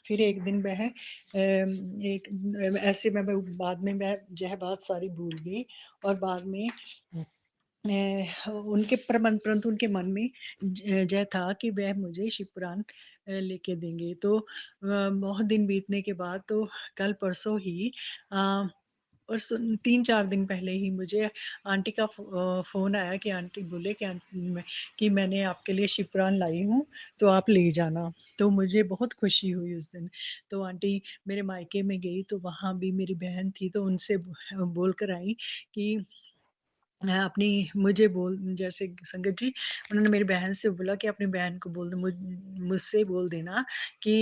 फिर एक दिन मैं बाद में मैं यह बात सारी भूल गई और बाद में परंतु उनके मन में जय था कि वह मुझे शिव पुराण लेके देंगे। तो बहुत दिन बीतने के बाद तो कल परसों ही अ, और 3-4 दिन पहले ही मुझे आंटी का फ़ोन आया कि आंटी बोले कि कि मैंने आपके लिए शिव पुराण लाई हूँ, तो आप ले जाना। तो मुझे बहुत खुशी हुई उस दिन। तो आंटी मेरे मायके में गई तो वहाँ भी मेरी बहन थी तो उनसे बोल कर आई कि अपनी मुझे बोल जैसे संगत जी उन्होंने मेरी बहन से बोला कि अपनी बहन को बोल दो मुझसे बोल देना कि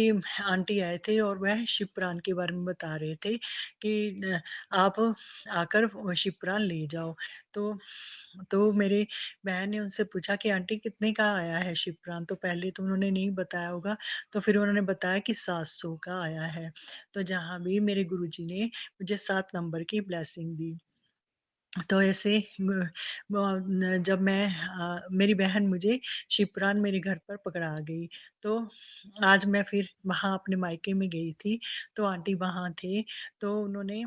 आंटी आए थे और वह शिव पुराण के बारे में बता रहे थे कि आप आकर वो शिव पुराण ले जाओ। तो मेरी बहन ने उनसे पूछा कि आंटी कितने का आया है शिव पुराण? तो पहले तो उन्होंने नहीं बताया होगा, तो फिर उन्होंने बताया कि 700 का आया है। तो जहाँ भी मेरे गुरुजी ने मुझे 7 नंबर की ब्लेसिंग दी। तो ऐसे जब मेरी बहन मुझे शिवपुराण मेरे घर पर पकड़ा गई। तो आज मैं फिर वहाँ अपने मायके में गई थी, तो आंटी वहाँ थे, तो उन्होंने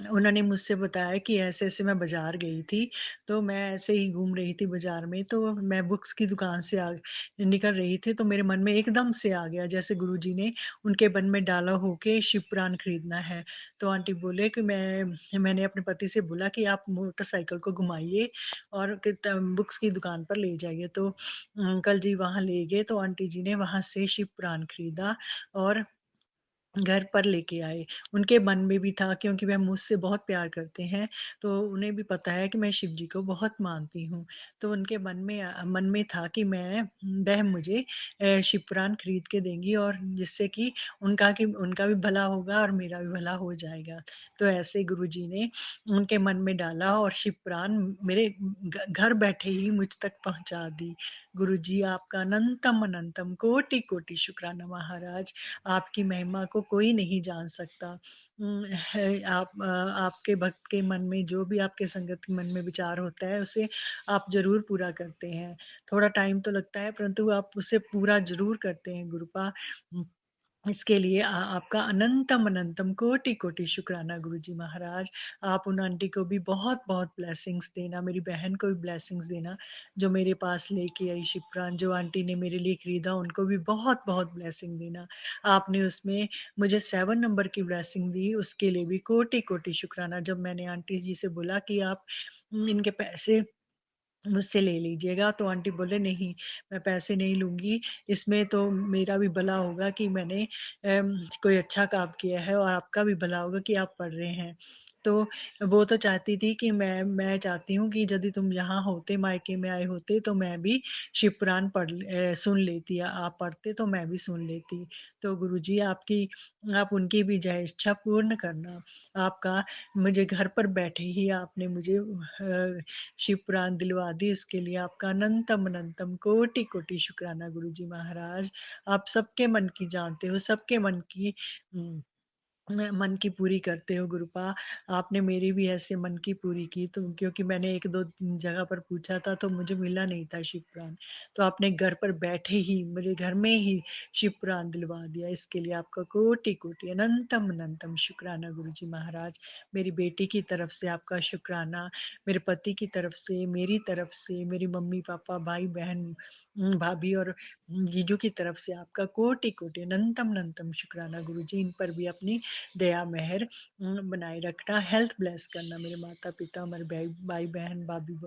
उन्होंने मुझसे बताया कि ऐसे-ऐसे मैं बाज़ार गई थी, तो मैं ऐसे ही घूम रही थी बाज़ार में, तो मैं बुक्स की दुकान से निकल रही थी, तो मेरे मन में एकदम से आ गया जैसे गुरुजी ने उनके मन में डाला हो के शिव पुराण खरीदना है। तो आंटी बोले कि मैंने अपने पति से बोला कि आप मोटरसाइकिल को घुमाइए और बुक्स की दुकान पर ले जाइए। तो अंकल जी वहाँ ले गए, तो आंटी जी ने वहाँ से शिव पुराण खरीदा और घर पर लेके आए। उनके मन में भी था क्योंकि वह मुझसे बहुत प्यार करते हैं, तो उन्हें भी पता है कि मैं शिव जी को बहुत मानती हूँ। तो उनके मन में था कि वह मुझे शिव पुराण खरीद के देंगी और जिससे कि उनका भी भला होगा और मेरा भी भला हो जाएगा। तो ऐसे गुरुजी ने उनके मन में डाला और शिव पुराण मेरे घर बैठे ही मुझ तक पहुँचा दी। गुरुजी आपका अनंतम अनंतम कोटि-कोटि शुक्राना महाराज। आपकी महिमा को कोई नहीं जान सकता। आपके भक्त के मन में जो भी आपके संगत के मन में विचार होता है, उसे आप ज़रूर पूरा करते हैं। थोड़ा टाइम तो लगता है, परंतु आप उसे पूरा ज़रूर करते हैं गुरुपा। उम, इसके लिए आपका अनंतम अनंतम कोटि-कोटि शुक्राना गुरुजी महाराज। आप उन आंटी को भी बहुत-बहुत ब्लेसिंग्स देना, मेरी बहन को भी ब्लेसिंग्स देना, जो मेरे पास लेके आई शिप्रान, जो आंटी ने मेरे लिए खरीदा, उनको भी बहुत-बहुत ब्लेसिंग देना। आपने उसमें मुझे 7 नंबर की ब्लेसिंग दी, उसके लिए भी कोटि-कोटि शुक्राना। जब मैंने आंटी जी से बोला कि आप इनके पैसे मुझसे ले लीजिएगा, तो आंटी बोले नहीं, मैं पैसे नहीं लूँगी, इसमें तो मेरा भी भला होगा कि मैंने कोई अच्छा काम किया है और आपका भी भला होगा कि आप पढ़ रहे हैं। तो वो तो चाहती थी कि मैं चाहती हूँ कि यदि तुम यहाँ होते, मायके में आए होते, तो मैं भी शिव पुराण सुन लेती। आप पढ़ते तो मैं भी सुन लेती। तो गुरुजी आप उनकी भी जय इच्छा पूर्ण करना। आपका मुझे घर पर बैठे ही आपने मुझे शिव पुराण दिलवा दी, इसके लिए आपका अनंतम अनंतम कोटि-कोटि शुक्राना गुरुजी महाराज। आप सबके मन की जानते हो, सबके मन की उम मन की पूरी करते हो गुरुपा। आपने मेरी भी ऐसे मन की पूरी की, तो क्योंकि मैंने 1-2 जगह पर पूछा था तो मुझे मिला नहीं था शिव पुराण। तो आपने घर पर बैठे ही मेरे घर में ही शिव पुराण दिलवा दिया। इसके लिए आपका कोटि-कोटि अनंतम अनंतम शुक्राना गुरुजी महाराज। मेरी बेटी की तरफ से आपका शुक्राना, मेरे पति की तरफ से, मेरी तरफ से, मेरी मम्मी-पापा, भाई-बहन, भाभी और जीजू की तरफ से आपका कोटि-कोटि अनंतम अनंतम शुक्राना गुरुजी। इन पर भी अपनी दया मेहर बनाए रखना, हेल्थ ब्लेस करना, मेरे माता पिता, मेरे भाई बहन, भाभी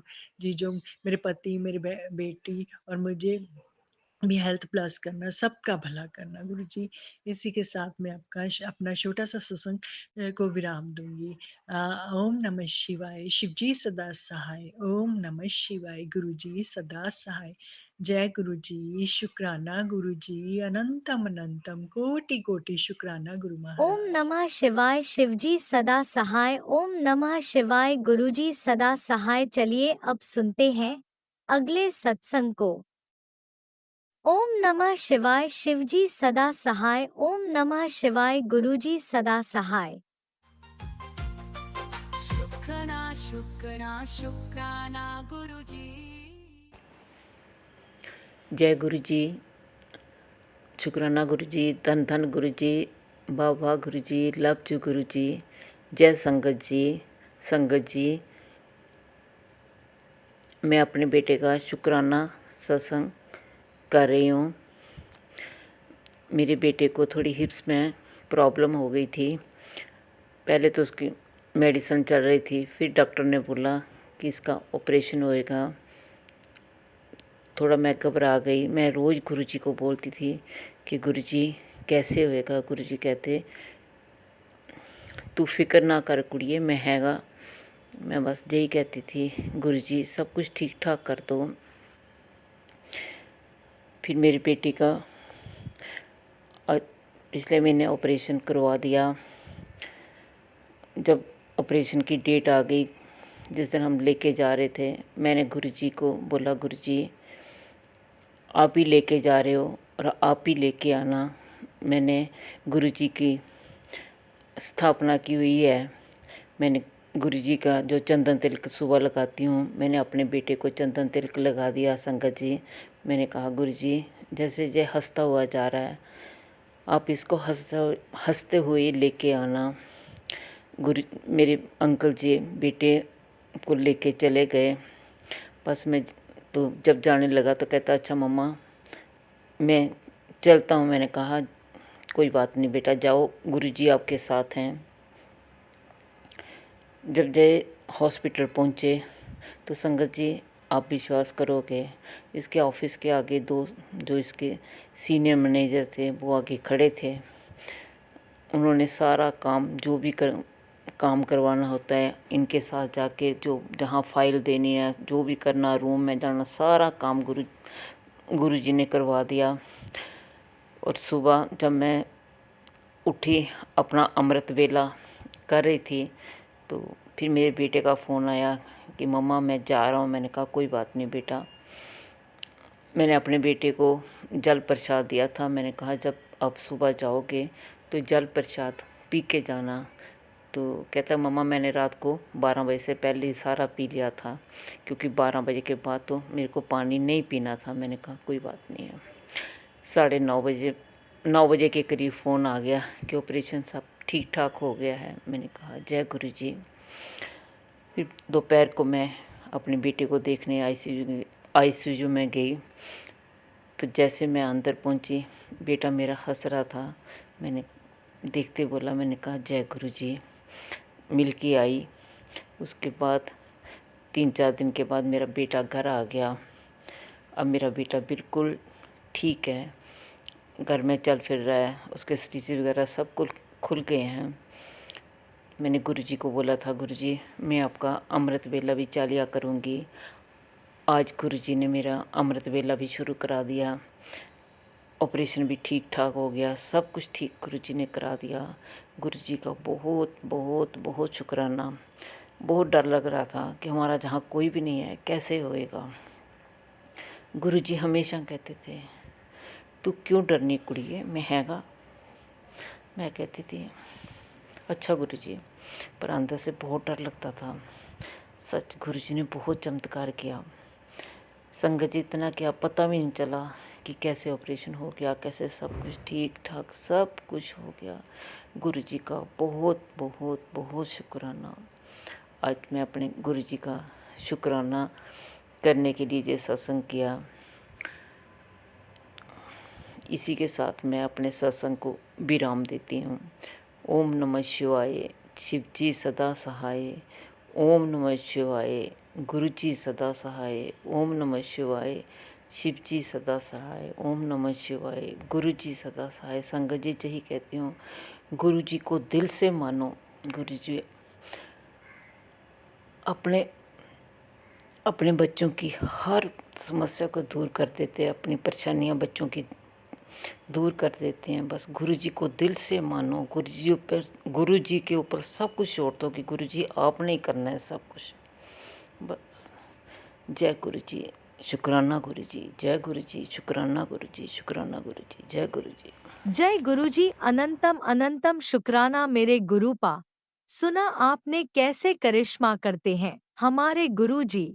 जीजो, मेरे पति, मेरी बेटी और मुझे भी हेल्थ प्लस करना, सबका भला करना गुरु जी। इसी के साथ मैं आपका अपना छोटा सा सत्संग को विराम दूंगी। ओम नमः शिवाय, शिव जी सदा सहाय। ओम नमः शिवाय, गुरु जी सदा सहाय। जय गुरु जी, शुक्राना गुरु जी, अनंतम अनंतम कोटि कोटि शुक्राना गुरु ओम महाराज। नमः शिवाय, शिवजी सदा सहाय। ओम नमः शिवाय, गुरुजी सदा सहाय। चलिए अब सुनते हैं अगले सत्संग को। ओम नमः शिवाय, शिवजी सदा सहाय। ओम नमः शिवाय, गुरुजी सदा सहाय। शुक्राना शुक्राना शुक्राना गुरुजी। जय गुरु जी, शुक्राना गुरु जी, धन धन गुरु जी, वाह वाह गुरु जी, लव यू गुरु जी। जय संगत जी। संगत जी, मैं अपने बेटे का शुक्राना सत्संग कर रही हूँ। मेरे बेटे को थोड़ी हिप्स में प्रॉब्लम हो गई थी। पहले तो उसकी मेडिसिन चल रही थी, फिर डॉक्टर ने बोला कि इसका ऑपरेशन होएगा। थोड़ा मैं घबरा गई। मैं रोज़ गुरुजी को बोलती थी कि गुरुजी कैसे होएगा। गुरुजी कहते तू फिक्र ना कर कुड़िए, मैं हैगा। मैं बस यही कहती थी गुरुजी सब कुछ ठीक ठाक कर दो। फिर मेरी बेटी का पिछले महीने ऑपरेशन करवा दिया। जब ऑपरेशन की डेट आ गई, जिस दिन हम लेके जा रहे थे, मैंने गुरुजी को बोला गुरुजी आप ही लेके जा रहे हो और आप ही लेके आना। मैंने गुरुजी की स्थापना की हुई है। मैंने गुरुजी का जो चंदन तिलक सुबह लगाती हूँ, मैंने अपने बेटे को चंदन तिलक लगा दिया। संगत जी, मैंने कहा गुरुजी जैसे ये हंसता हुआ जा रहा है, आप इसको हंसते हुए लेके आना। मेरे अंकल जी बेटे को लेके चले गए। बस मैं तो जब जाने लगा तो कहता अच्छा मम्मा मैं चलता हूँ। मैंने कहा कोई बात नहीं बेटा, जाओ गुरुजी आपके साथ हैं। जब ये हॉस्पिटल पहुँचे तो संगत जी आप विश्वास करोगे, इसके ऑफिस के आगे दो जो इसके सीनियर मैनेजर थे वो आगे खड़े थे। उन्होंने सारा काम जो भी काम करवाना होता है इनके साथ जाके, जो जहाँ फाइल देनी है, जो भी करना, रूम में जाना, सारा काम गुरुजी ने करवा दिया। और सुबह जब मैं उठी अपना अमृत वेला कर रही थी तो फिर मेरे बेटे का फ़ोन आया कि मम्मा मैं जा रहा हूँ। मैंने कहा कोई बात नहीं बेटा। मैंने अपने बेटे को जल प्रसाद दिया था। मैंने कहा जब आप सुबह जाओगे तो जल प्रसाद पी के जाना। तो कहता मम्मा मैंने रात को 12 बजे से पहले ही सारा पी लिया था, क्योंकि 12 बजे के बाद तो मेरे को पानी नहीं पीना था। मैंने कहा कोई बात नहीं है। 9 बजे के करीब फ़ोन आ गया कि ऑपरेशन सब ठीक ठाक हो गया है। मैंने कहा जय गुरु जी। फिर दोपहर को मैं अपने बेटे को देखने आईसीयू में गई। तो जैसे मैं अंदर पहुंची, बेटा मेरा हंस रहा था। मैंने देखते बोला, मैंने कहा जय गुरु जी। मिल के आई। उसके बाद 3-4 दिन के बाद मेरा बेटा घर आ गया। अब मेरा बेटा बिल्कुल ठीक है, घर में चल फिर रहा है, उसके स्टिचेस वगैरह सब कुछ खुल गए हैं। मैंने गुरुजी को बोला था गुरुजी मैं आपका अमृत वेला भी चालिया करूँगी। आज गुरुजी ने मेरा अमृत वेला भी शुरू करा दिया। ऑपरेशन भी ठीक ठाक हो गया, सब कुछ ठीक गुरुजी ने करा दिया। गुरुजी का बहुत बहुत बहुत शुक्राना। बहुत डर लग रहा था कि हमारा जहाँ कोई भी नहीं है कैसे होएगा। गुरुजी हमेशा कहते थे तू क्यों डरनी कुड़िए, मैं हैगा। मैं कहती थी अच्छा गुरुजी, पर अंदर से बहुत डर लगता था। सच गुरुजी ने बहुत चमत्कार किया। संगत जी, इतना क्या पता भी नहीं चला कि कैसे ऑपरेशन हो गया, कैसे सब कुछ ठीक ठाक सब कुछ हो गया। गुरुजी का बहुत बहुत बहुत शुक्राना। आज मैं अपने गुरुजी का शुक्राना करने के लिए ये सत्संग किया। इसी के साथ मैं अपने सत्संग को विराम देती हूँ। ओम नमः शिवाय, शिव जी सदा सहाय। ओम नमः शिवाय, गुरु जी सदा सहाय। ओम नमः शिवाय, शिव जी सदा सहाय। ओम नमः शिवाय, गुरु जी सदा सहाय। संगत जी यही कहती हूँ, गुरु जी को दिल से मानो। गुरु जी अपने बच्चों की हर समस्या को दूर कर देते हैं, अपनी परेशानियाँ बच्चों की दूर कर देते हैं। बस गुरु जी को दिल से मानो। गुरु जी के ऊपर सब कुछ छोड़ दो कि गुरु जी आपने ही करना है सब कुछ। बस जय गुरु जी, शुक्राना गुरु जी। जय गुरु जी, शुक्राना गुरु जी। शुक्राना गुरु जी। जय गुरु जी। जय गुरुजी, अनंतम अनंतम शुक्राना मेरे गुरुपा। सुना आपने कैसे करिश्मा करते हैं हमारे गुरुजी।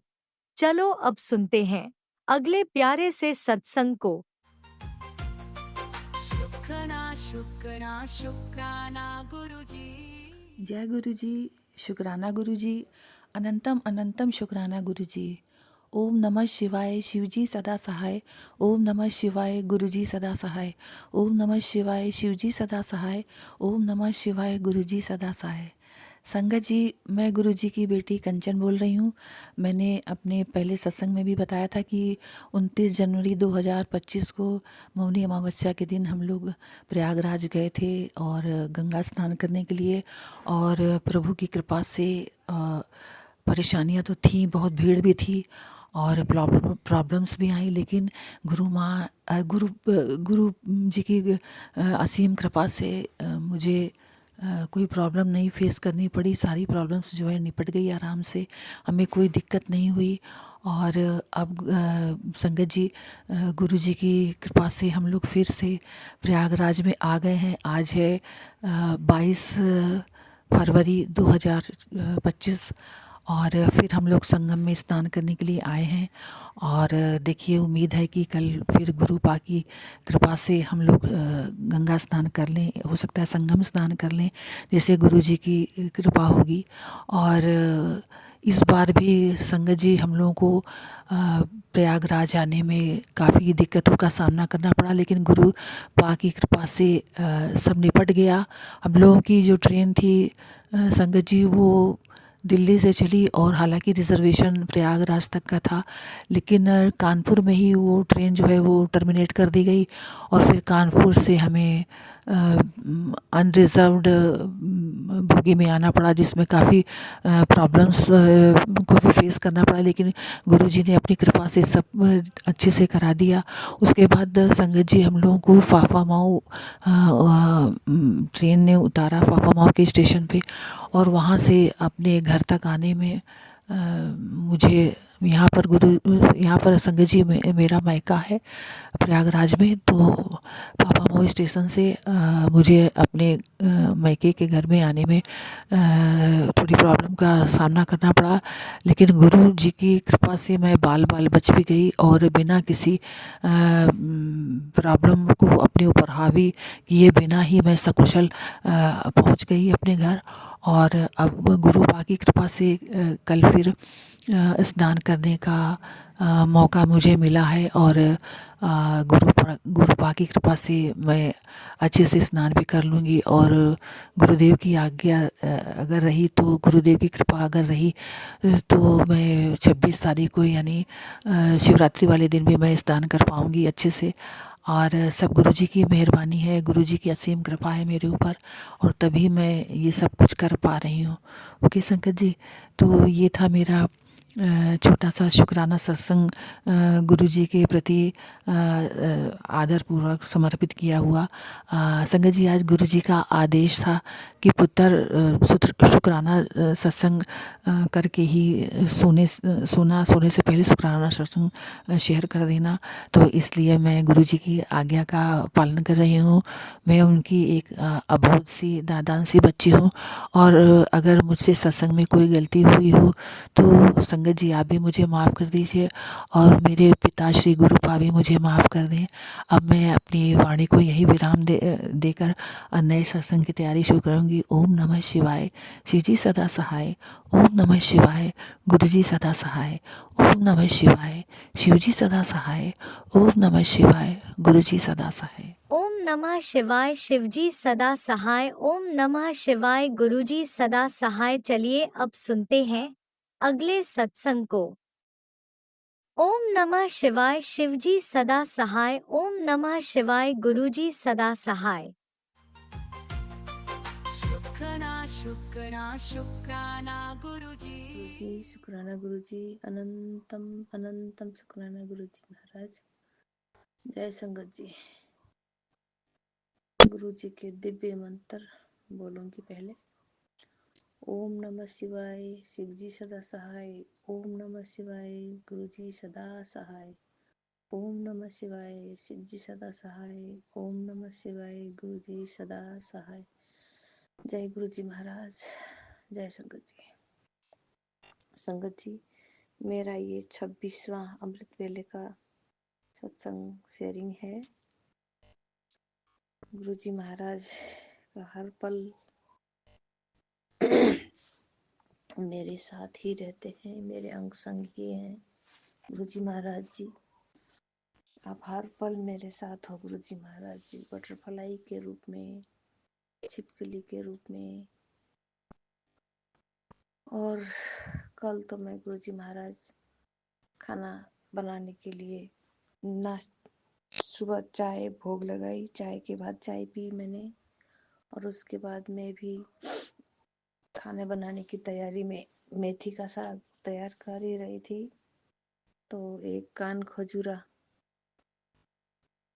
चलो अब सुनते हैं अगले प्यारे से सत्संग को। शुक्राना गुरुजी। जय गुरु जी, शुक्राना गुरु जी, अनंतम अनंतम शुक्राना गुरु जी। ओम नमः शिवाय, शिव जी सदा सहाय। ओम नमः शिवाय, गुरु जी सदा सहाय। ओम नमः शिवाय, शिव जी सदा सहाय। ओम नमः शिवाय, गुरु जी सदा सहाय। संगत जी, मैं गुरु जी की बेटी कंचन बोल रही हूँ। मैंने अपने पहले सत्संग में भी बताया था कि 29 जनवरी 2025 को मौनी अमावस्या के दिन हम लोग प्रयागराज गए थे और गंगा स्नान करने के लिए। और प्रभु की कृपा से परेशानियाँ तो थी, बहुत भीड़ भी थी और प्रॉब्लम्स भी आई, लेकिन गुरु जी की असीम कृपा से मुझे कोई प्रॉब्लम नहीं फेस करनी पड़ी। सारी प्रॉब्लम्स जो है निपट गई आराम से, हमें कोई दिक्कत नहीं हुई। और अब संगत जी, गुरु जी की कृपा से हम लोग फिर से प्रयागराज में आ गए हैं। आज है 22 फरवरी 2025 और फिर हम लोग संगम में स्नान करने के लिए आए हैं। और देखिए, उम्मीद है कि कल फिर गुरु पा की कृपा से हम लोग गंगा स्नान कर लें, हो सकता है संगम स्नान कर लें, जैसे गुरु जी की कृपा होगी। और इस बार भी संगत जी हम लोगों को प्रयागराज आने में काफ़ी दिक्कतों का सामना करना पड़ा, लेकिन गुरु पा की कृपा से सब निपट गया। हम लोगों की जो ट्रेन थी संगत जी, वो दिल्ली से चली और हालांकि रिज़र्वेशन प्रयागराज तक का था, लेकिन कानपुर में ही वो ट्रेन जो है वो टर्मिनेट कर दी गई। और फिर कानपुर से हमें अनरिजर्व्ड बोगी में आना पड़ा, जिसमें काफ़ी प्रॉब्लम्स को भी फेस करना पड़ा, लेकिन गुरुजी ने अपनी कृपा से सब अच्छे से करा दिया। उसके बाद संगत जी हम लोगों को फाफामाऊ ट्रेन ने उतारा, फाफामाऊ के स्टेशन पे, और वहाँ से अपने घर तक आने में मुझे यहाँ पर संगत जी मेरा मायका है प्रयागराज में, तो फाफामाऊ स्टेशन से मुझे अपने मायके के घर में आने में थोड़ी प्रॉब्लम का सामना करना पड़ा। लेकिन गुरु जी की कृपा से मैं बाल बच भी गई और बिना किसी प्रॉब्लम को अपने ऊपर हावी किए बिना ही मैं सकुशल पहुँच गई अपने घर। और अब गुरु पा की कृपा से कल फिर स्नान करने का मौका मुझे मिला है। और गुरु पा की कृपा से मैं अच्छे से स्नान भी कर लूँगी। और गुरुदेव की आज्ञा अगर रही, तो गुरुदेव की कृपा अगर रही, तो मैं 26 तारीख को यानी शिवरात्रि वाले दिन भी मैं स्नान कर पाऊँगी अच्छे से। और सब गुरुजी की मेहरबानी है, गुरुजी की असीम कृपा है मेरे ऊपर, और तभी मैं ये सब कुछ कर पा रही हूँ। ओके संगत जी, तो ये था मेरा छोटा सा शुक्राना सत्संग गुरु जी के प्रति आदर पूर्वक समर्पित किया हुआ। संगत जी, आज गुरु जी का आदेश था कि पुत्र शुक्राना सत्संग करके ही सोने से पहले शुक्राना सत्संग शेयर कर देना। तो इसलिए मैं गुरु जी की आज्ञा का पालन कर रही हूँ। मैं उनकी एक अबोध सी नादान सी बच्ची हूँ, और अगर मुझसे सत्संग में कोई गलती हुई हो तो संगत जी आप भी मुझे माफ़ कर दीजिए, और मेरे पिता श्री गुरुपा भी मुझे माफ़ कर दें। अब मैं अपनी वाणी को यही विराम देकर नए सत्संग की तैयारी शुरू करूँगी। ओम नमः शिवाय। शिव जी सदा सहाय। ओम नमः शिवाय। गुरु जी सदा सहाय। ओम नमः शिवाय। शिव जी सदा सहाय। ओम नमः शिवाय। गुरु जी सदा सहाय। ओम नमः शिवाय। शिवजी सदा सहाय। ओम नमः शिवाय। गुरुजी सदा सहाय। चलिए अब सुनते हैं अगले सत्संग को। ओम नमः शिवाय। शिवजी सदा सहाय। ओम नमः शिवाय। गुरुजी सदा सहाय। शुक्राना शुक्राना शुक्राना गुरुजी गुरुजी शुक्राना गुरुजी, अनंतम अनंतम शुक्राना गुरुजी महाराज। जय संगत जी। गुरु जी के दिव्य मंत्र बोलूंगी पहले। ओम नमः शिवाय। शिव जी सदा सहाय। ओम नमः शिवाय। गुरु जी सदा सहाय। ओम नमः शिवाय। शिव जी सदा सहाय। ओम नमः शिवाय। गुरु जी सदा सहाय। जय गुरु जी महाराज। जय संगत जी। संगत जी, मेरा ये 26वां अमृत वेले का सत्संग शेयरिंग है। गुरु जी महाराज का हर पल मेरे साथ ही रहते हैं, मेरे अंग संग ही हैं। गुरु जी महाराज जी, आप हर पल मेरे साथ हो। गुरु जी महाराज जी, बटरफ्लाई के रूप में, छिपकली के रूप में। और कल तो मैं गुरु जी महाराज खाना बनाने के लिए सुबह चाय भोग लगाई, चाय के बाद चाय पी मैंने, और उसके बाद मैं भी खाने बनाने की तैयारी में मेथी का साग तैयार कर ही रही थी। तो एक कान खजूरा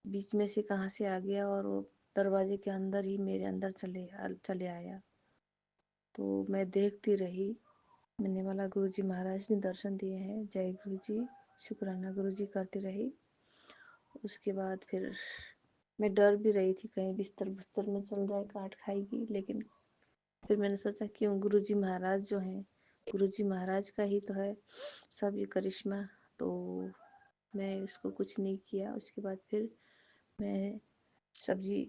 बीच में से कहाँ से आ गया, और वो दरवाजे के अंदर ही मेरे अंदर चले आया। तो मैं देखती रही। मैंने बोला गुरु जी महाराज ने दर्शन दिए हैं, जय गुरु जी, शुक्राना गुरु जी करती रही। उसके बाद फिर मैं डर भी रही थी कहीं बिस्तर में चल जाए, काट खाएगी। लेकिन फिर मैंने सोचा क्यों, गुरु जी महाराज जो हैं, गुरु जी महाराज का ही तो है सब ये करिश्मा। तो मैं उसको कुछ नहीं किया। उसके बाद फिर मैं सब्जी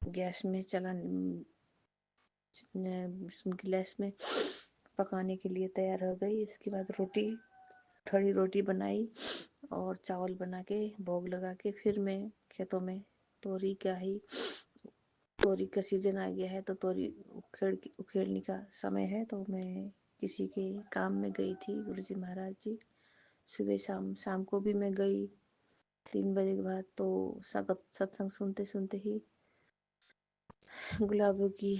गैस में गैस में पकाने के लिए तैयार हो गई। उसके बाद थोड़ी रोटी बनाई और चावल बना के भोग लगा के फिर मैं खेतों में तोरी का सीजन आ गया है, तो तोरी उखेड़ने का समय है। तो मैं किसी के काम में गई थी। गुरु जी महाराज जी, सुबह शाम को भी मैं गई 3 बजे के बाद। तो सत्संग सुनते सुनते ही गुलाबों की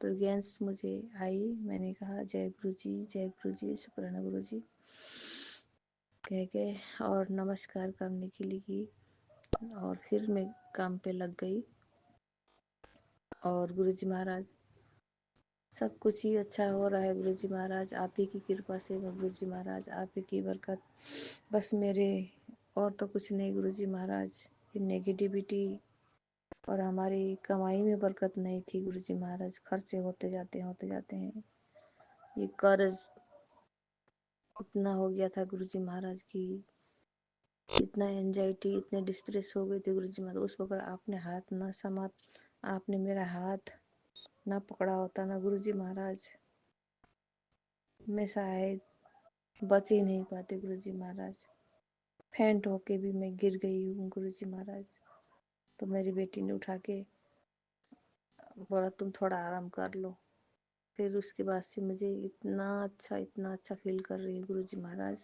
फ्रेग्रेंस मुझे आई। मैंने कहा जय गुरु जी, शुक्राना गुरु जी कह के और नमस्कार करने के लिए की, और फिर मैं काम पे लग गई। और गुरु जी महाराज, सब कुछ ही अच्छा हो रहा है। गुरु जी महाराज आप ही की कृपा से, गुरु जी महाराज आप ही की बरकत, बस मेरे और तो कुछ नहीं। गुरु जी महाराज, ये नेगेटिविटी और हमारी कमाई में बरकत नहीं थी। गुरु जी महाराज, खर्चे होते जाते हैं। ये कर्ज इतना हो गया था गुरु जी महाराज की, इतना एंजाइटी, इतने डिस्प्रेस हो गए थे गुरु जी महाराज। उस वक्त आपने हाथ ना आपने मेरा हाथ ना पकड़ा होता ना गुरु जी महाराज, मैं शायद बच ही नहीं पाते। गुरु जी महाराज, फेंट होके भी मैं गिर गई हूँ गुरु जी महाराज। तो मेरी बेटी ने उठा के बोला तुम थोड़ा आराम कर लो। फिर उसके बाद से मुझे इतना अच्छा फील कर रही हूँ गुरु जी महाराज।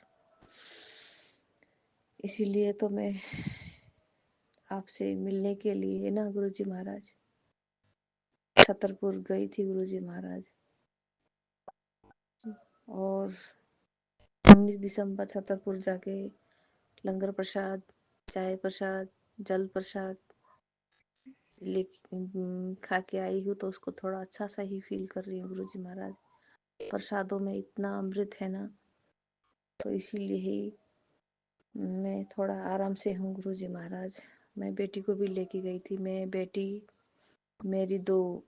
इसीलिए तो मैं आपसे मिलने के लिए ना गुरु जी महाराज छतरपुर गई थी गुरु जी महाराज। और 19 दिसंबर छतरपुर जाके लंगर प्रसाद, चाय प्रसाद, जल प्रसाद खा के आई हूँ, तो उसको थोड़ा अच्छा सा ही फील कर रही हूँ गुरु जी महाराज। प्रसादों में इतना अमृत है ना, तो इसीलिए ही मैं थोड़ा आराम से हूँ गुरु जी महाराज। मैं बेटी को भी लेके गई थी, मैं, बेटी, मेरी दो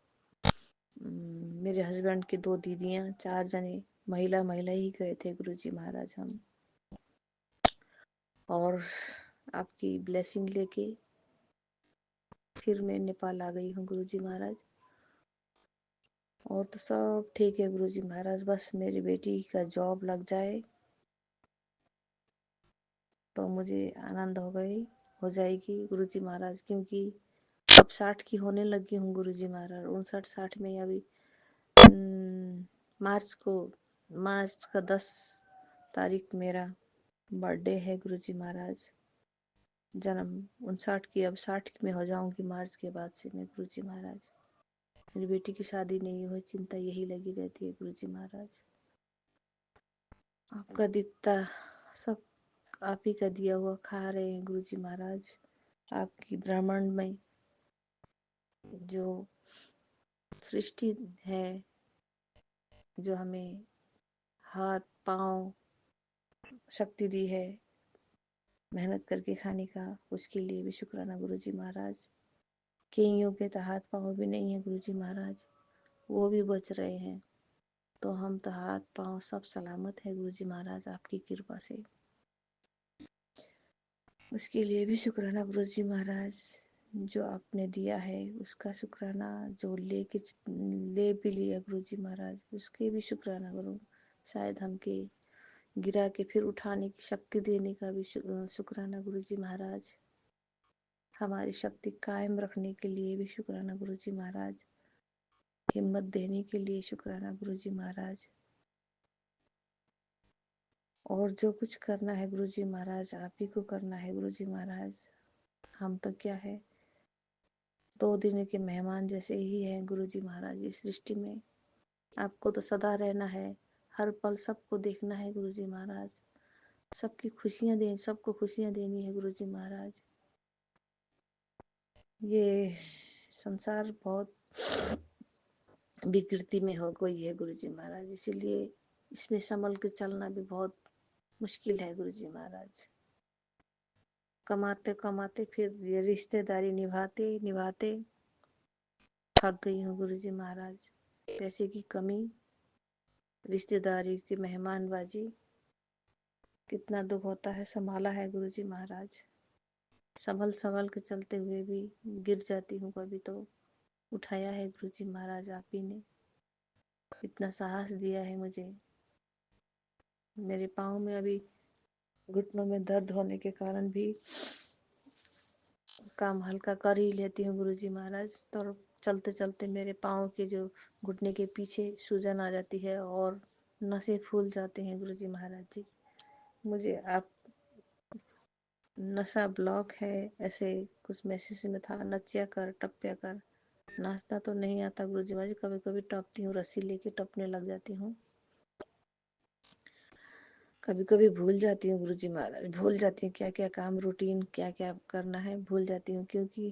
मेरे हस्बैंड की 2 दीदियाँ, 4 जने महिला ही गए थे गुरु जी महाराज हम। और आपकी ब्लेसिंग लेके फिर मैं नेपाल आ गई हूँ गुरु जी महाराज। और तो सब ठीक है गुरु जी महाराज, बस मेरी बेटी का जॉब लग जाए तो मुझे आनंद हो जाएगी गुरु जी महाराज। क्योंकि अब 60 की होने लगी हूँ गुरु जी महाराज। 59-60 में अभी मार्च का 10 तारीख मेरा बर्थडे है गुरु जी महाराज। जन्म 59 की, अब 60 में हो जाऊंगी मार्च के बाद से मैं गुरु जी महाराज। मेरी बेटी की शादी नहीं हुई, चिंता यही लगी रहती है गुरु जी महाराज। आपका दिता सब आप ही का दिया हुआ खा रहे हैं गुरु जी महाराज। आपकी ब्रह्मांड में जो सृष्टि है, जो हमें हाथ पांव शक्ति दी है मेहनत करके खाने का, उसके लिए भी शुक्राना गुरु जी महाराज। कईयों के तो हाथ पांव भी नहीं है गुरु जी महाराज, वो भी बच रहे हैं, तो हम तो हाथ पांव सब सलामत है गुरु जी महाराज आपकी कृपा से। उसके लिए भी शुक्राना गुरु जी महाराज। जो आपने दिया है उसका शुक्राना, जो ले भी लिया गुरु जी महाराज उसके भी शुक्राना गुरु। शायद हमके गिरा के फिर उठाने की शक्ति देने का भी शुक्राना गुरु जी महाराज। हमारी शक्ति कायम रखने के लिए भी शुक्राना गुरु जी महाराज। हिम्मत देने के लिए शुक्राना गुरु जी महाराज। और जो कुछ करना है गुरु जी महाराज आप ही को करना है गुरु जी महाराज। हम तो क्या है, 2 दिन के मेहमान जैसे ही हैं गुरु जी महाराज इस सृष्टि में। आपको तो सदा रहना है, हर पल सबको देखना है गुरु जी महाराज। सबको खुशियां देनी है गुरु जी महाराज। ये संसार बहुत विकृति में हो गई है गुरु जी महाराज, इसीलिए इसमें संभल के चलना भी बहुत मुश्किल है गुरु जी महाराज। कमाते कमाते फिर ये रिश्तेदारी निभाते थक गई हूँ गुरु जी महाराज। पैसे की कमी, रिश्तेदारी की मेहमानबाजी, कितना दुख होता है, संभाला है गुरु जी महाराज। संभल के चलते हुए भी गिर जाती हूँ कभी, तो उठाया है गुरु जी महाराज आप ही ने। इतना साहस दिया है मुझे। मेरे पाँव में अभी घुटनों में दर्द होने के कारण भी काम हल्का कर ही लेती हूँ गुरु जी महाराज। तो चलते चलते मेरे पाँव के जो घुटने के पीछे सूजन आ जाती है और नसें फूल जाते हैं गुरु जी महाराज जी। मुझे आप नशा ब्लॉक है ऐसे कुछ मैसेज में था, नचिया कर टप्या कर। नाश्ता तो नहीं आता गुरु जी महाराज, कभी कभी टपती हूँ, रस्सी लेके टपने लग जाती हूँ। कभी कभी भूल जाती हूँ गुरु जी महाराज, भूल जाती हूँ क्या क्या काम रूटीन क्या क्या करना है, भूल जाती हूँ। क्योंकि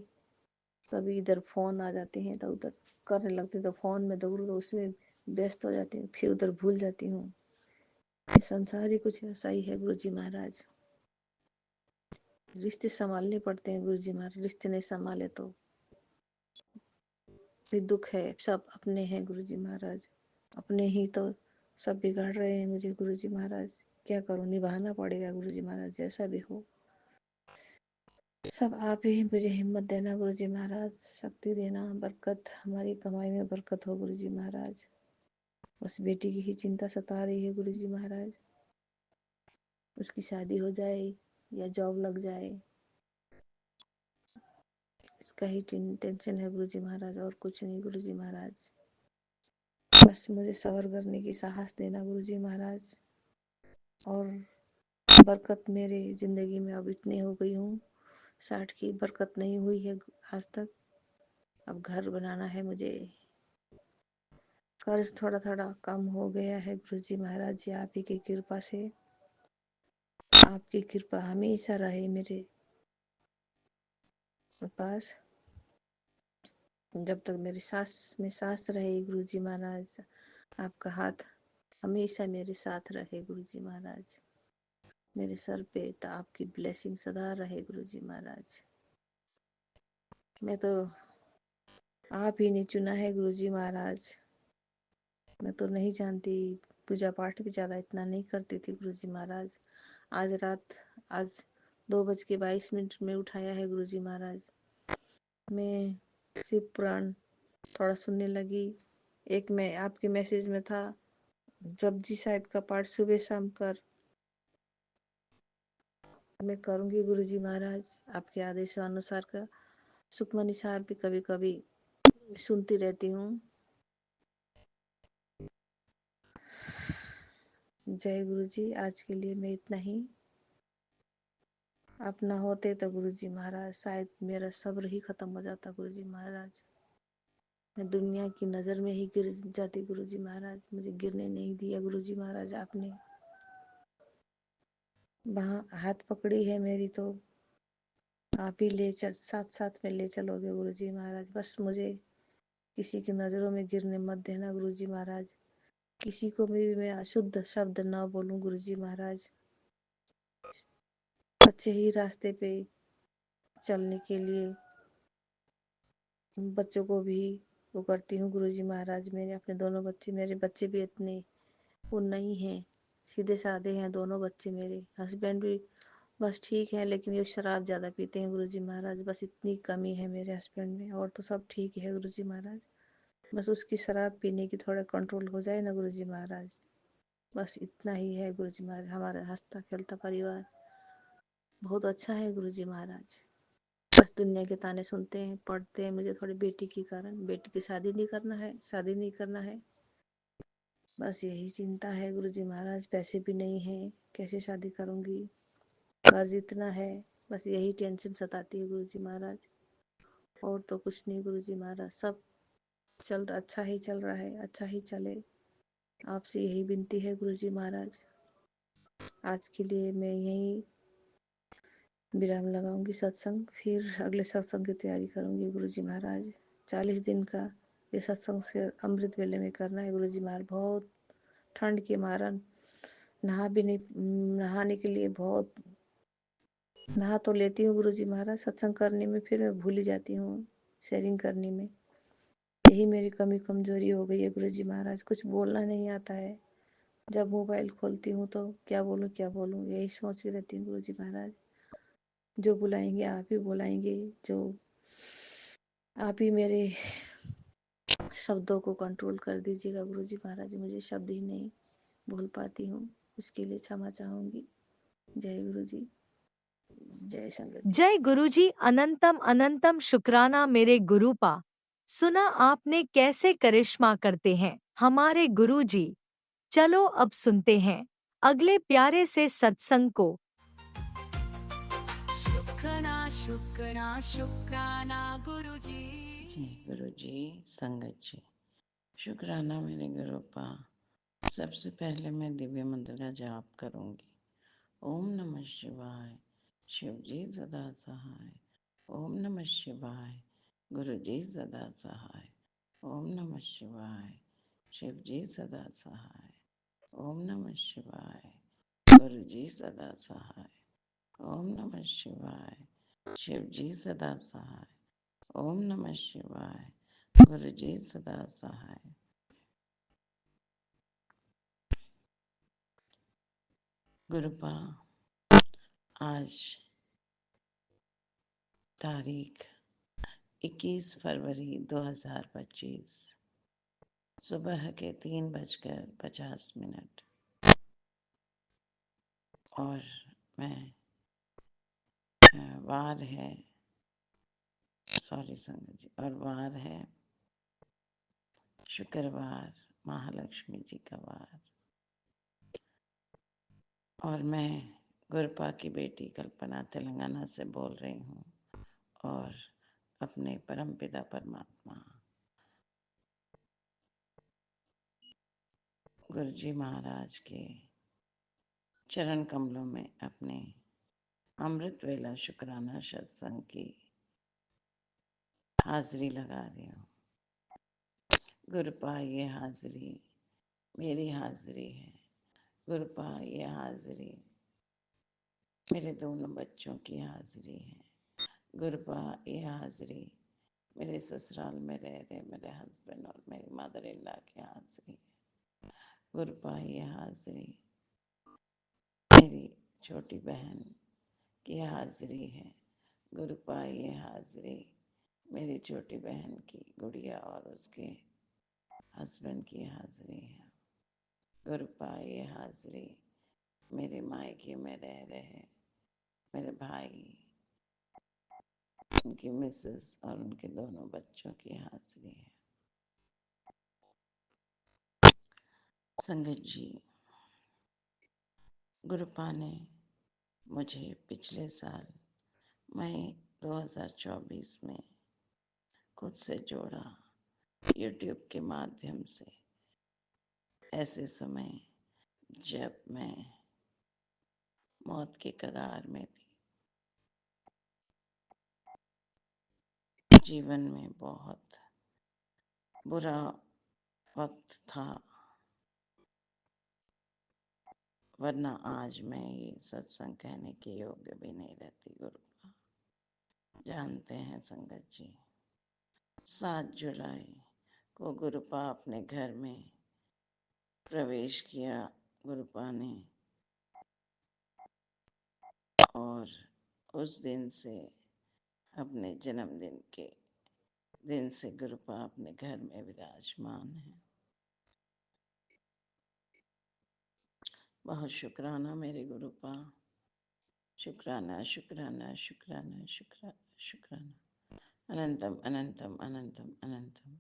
कभी इधर फोन आ जाते हैं तो उधर करने लगती हूँ, तो फोन में दौड़ू तो उसमें व्यस्त हो जाती हूँ, फिर उधर भूल जाती हूँ। संसार ही कुछ ऐसा ही है गुरु जी महाराज। रिश्ते संभालने पड़ते हैं गुरु जी महाराज, रिश्ते नहीं संभाले तो भी दुख है। सब अपने हैं गुरु जी महाराज, अपने ही तो सब बिगाड़ रहे हैं मुझे गुरु जी महाराज। क्या करूं, निभाना पड़ेगा गुरु जी महाराज, जैसा भी हो। सब आप ही मुझे हिम्मत देना गुरु जी महाराज, शक्ति देना, बरकत, हमारी कमाई में बरकत हो गुरु जी महाराज। बस बेटी की ही चिंता सता रही है गुरु जी महाराज, उसकी शादी हो जाए या जॉब लग जाए, इसका ही टेंशन है गुरु जी महाराज, और कुछ नहीं गुरु जी महाराज। बस मुझे सबर करने की साहस देना गुरु जी महाराज। और बरकत मेरे जिंदगी में अब इतनी हो गई हूँ, 60 की बरकत नहीं हुई है आज तक। अब घर बनाना है मुझे, कर्ज थोड़ा थोड़ा कम हो गया है गुरु जी महाराज जी आप ही की कृपा से। आपकी कृपा हमेशा रहे मेरे पास, जब तक मेरी सांस में सांस रहे गुरुजी महाराज। आपका हाथ हमेशा मेरे साथ रहे गुरुजी महाराज। मेरे सर पे तो आपकी ब्लेसिंग सदा रहे गुरुजी महाराज। मैं तो आप ही ने चुना है गुरुजी महाराज। मैं तो नहीं जानती, पूजा पाठ भी ज़्यादा इतना नहीं करती थी गुरुजी महाराज। आज 2:22 में उठाया है गुरुजी महाराज। मैं शिव पुराण थोड़ा सुनने लगी। एक में आपके मैसेज में था, जपजी साहिब का पाठ सुबह शाम कर। मैं करूंगी गुरुजी महाराज, आपके आदेशानुसार का। सुखमनी साहब भी कभी कभी सुनती रहती हूँ। जय गुरुजी। आज के लिए मैं इतना ही। आप ना होते तो गुरुजी महाराज शायद मेरा सब्र ही खत्म हो जाता गुरुजी महाराज। मैं दुनिया की नज़र में ही गिर जाती गुरुजी महाराज। मुझे गिरने नहीं दिया गुरुजी महाराज आपने। वहाँ हाथ पकड़ी है मेरी, तो आप ही साथ साथ में ले चलोगे गुरुजी महाराज। बस मुझे किसी की नज़रों में गिरने मत देना गुरुजी महाराज। किसी को भी मैं अशुद्ध शब्द ना बोलूं गुरुजी महाराज। अच्छे ही रास्ते पे चलने के लिए बच्चों को भी वो करती हूँ गुरुजी महाराज। मेरे अपने दोनों बच्चे, मेरे बच्चे भी इतने वो नहीं हैं, सीधे साधे हैं दोनों बच्चे। मेरे हस्बैंड भी बस ठीक है, लेकिन ये शराब ज़्यादा पीते हैं गुरुजी महाराज। बस इतनी कमी है मेरे हस्बैंड में, और तो सब ठीक है गुरुजी महाराज। बस उसकी शराब पीने की थोड़ा कंट्रोल हो जाए ना गुरुजी महाराज। बस इतना ही है गुरुजी महाराज। हमारा हंसता खेलता परिवार बहुत अच्छा है गुरुजी महाराज। बस दुनिया के ताने सुनते हैं, पढ़ते हैं। मुझे थोड़ी बेटी के कारण, बेटी की शादी नहीं करना है, शादी नहीं करना है। बस यही चिंता है गुरुजी महाराज। पैसे भी नहीं है, कैसे शादी करूंगी, कर्ज इतना है। बस यही टेंशन सताती है गुरुजी महाराज, और तो कुछ नहीं गुरुजी महाराज। सब अच्छा ही चल रहा है, अच्छा ही चले। आपसे यही विनती है गुरुजी महाराज। आज के लिए मैं यही विराम लगाऊंगी सत्संग, फिर अगले सत्संग की तैयारी करूंगी गुरुजी महाराज। 40 दिन का ये सत्संग से अमृत वेले में करना है गुरुजी महाराज। बहुत ठंड के मारन नहाने के लिए बहुत नहा तो लेती हूँ गुरुजी महाराज, सत्संग करने में फिर मैं भूल ही जाती हूँ शेयरिंग करने में। यही मेरी कमी कमजोरी हो गई है गुरुजी महाराज। कुछ बोलना नहीं आता है। जब मोबाइल खोलती हूँ तो क्या बोलूँ यही सोचती रहती हूँ गुरुजी महाराज। जो बुलाएंगे आप ही बुलाएंगे, जो आप ही मेरे शब्दों को कंट्रोल कर दीजिएगा गुरुजी महाराज। मुझे शब्द ही नहीं बोल पाती हूँ, उसके लिए क्षमा चाहूंगी। जय गुरुजी, जय संगत जी। जय गुरुजी। अनंतम अनंतम शुक्राना मेरे गुरुपा। सुना आपने कैसे करिश्मा करते हैं हमारे गुरुजी। चलो अब सुनते हैं अगले प्यारे से सत्संग को। शुक्राना शुक्राना शुक्राना गुरुजी। जी गुरु जी, संगत जी, शुक्राना मेरे गुरु पा। सबसे पहले मैं दिव्य मंत्र का जाप करूंगी। ओम नमः शिवाय, शिव जी सदा सहाय। ओम नमः शिवाय, गुरु जी सदा सहाय। ओम नमः शिवाय, शिव जी सदा सहाय। ओम नमः शिवाय, गुरु जी सदा सहाय। ओम नमः शिवाय, शिव जी सदा सहाय। ओम नमः शिवाय, गुरु जी सदा सहाय। गुरुपा, आज तारीख 21 फरवरी 2025 सुबह के 3:50 और मैं वार है, सॉरी संगत जी, और वार है शुक्रवार, महालक्ष्मी जी का वार। और मैं गुरुपा की बेटी कल्पना तेलंगाना से बोल रही हूँ, और अपने परमपिता परमात्मा गुरुजी महाराज के चरण कमलों में अपने अमृत वेला शुक्राना सत्संग की हाजिरी लगा रही हूँ। गुरुपा ये हाजिरी मेरी हाजिरी है। गुरुपा ये हाजिरी मेरे दोनों बच्चों की हाजिरी है। गुरुपा ये हाजिरी मेरे ससुराल में रह रहे मेरे हस्बैंड और मेरी मदर इन लॉ की हाजिरी है। गुरुपा ये हाजिरी मेरी छोटी बहन की हाजिरी है। गुरुपा ये हाजिरी मेरी छोटी बहन की गुड़िया और उसके हस्बैंड की हाजिरी है। गुरुपा ये हाजिरी मेरे मायके में रह रहे मेरे भाई, उनकी मिसेस और उनके दोनों बच्चों की हाजिरी है। संगत जी, गुरुपा ने मुझे पिछले साल मई 2024 में खुद से जोड़ा YouTube के माध्यम से। ऐसे समय जब मैं मौत के कगार में थी, जीवन में बहुत बुरा वक्त था, वरना आज मैं ये सत्संग कहने के योग्य भी नहीं रहती। गुरुपा जानते हैं संगत जी, 7 जुलाई को गुरुपा अपने घर में प्रवेश किया। गुरुपा ने और उस दिन से अपने जन्मदिन के दिन से गुरुपा अपने घर में विराजमान है। बहुत शुक्राना मेरे गुरुपा, शुक्राना शुक्राना शुक्राना शुक्राना शुक्राना, अनंतम अनंतम अनंतम अनंतम,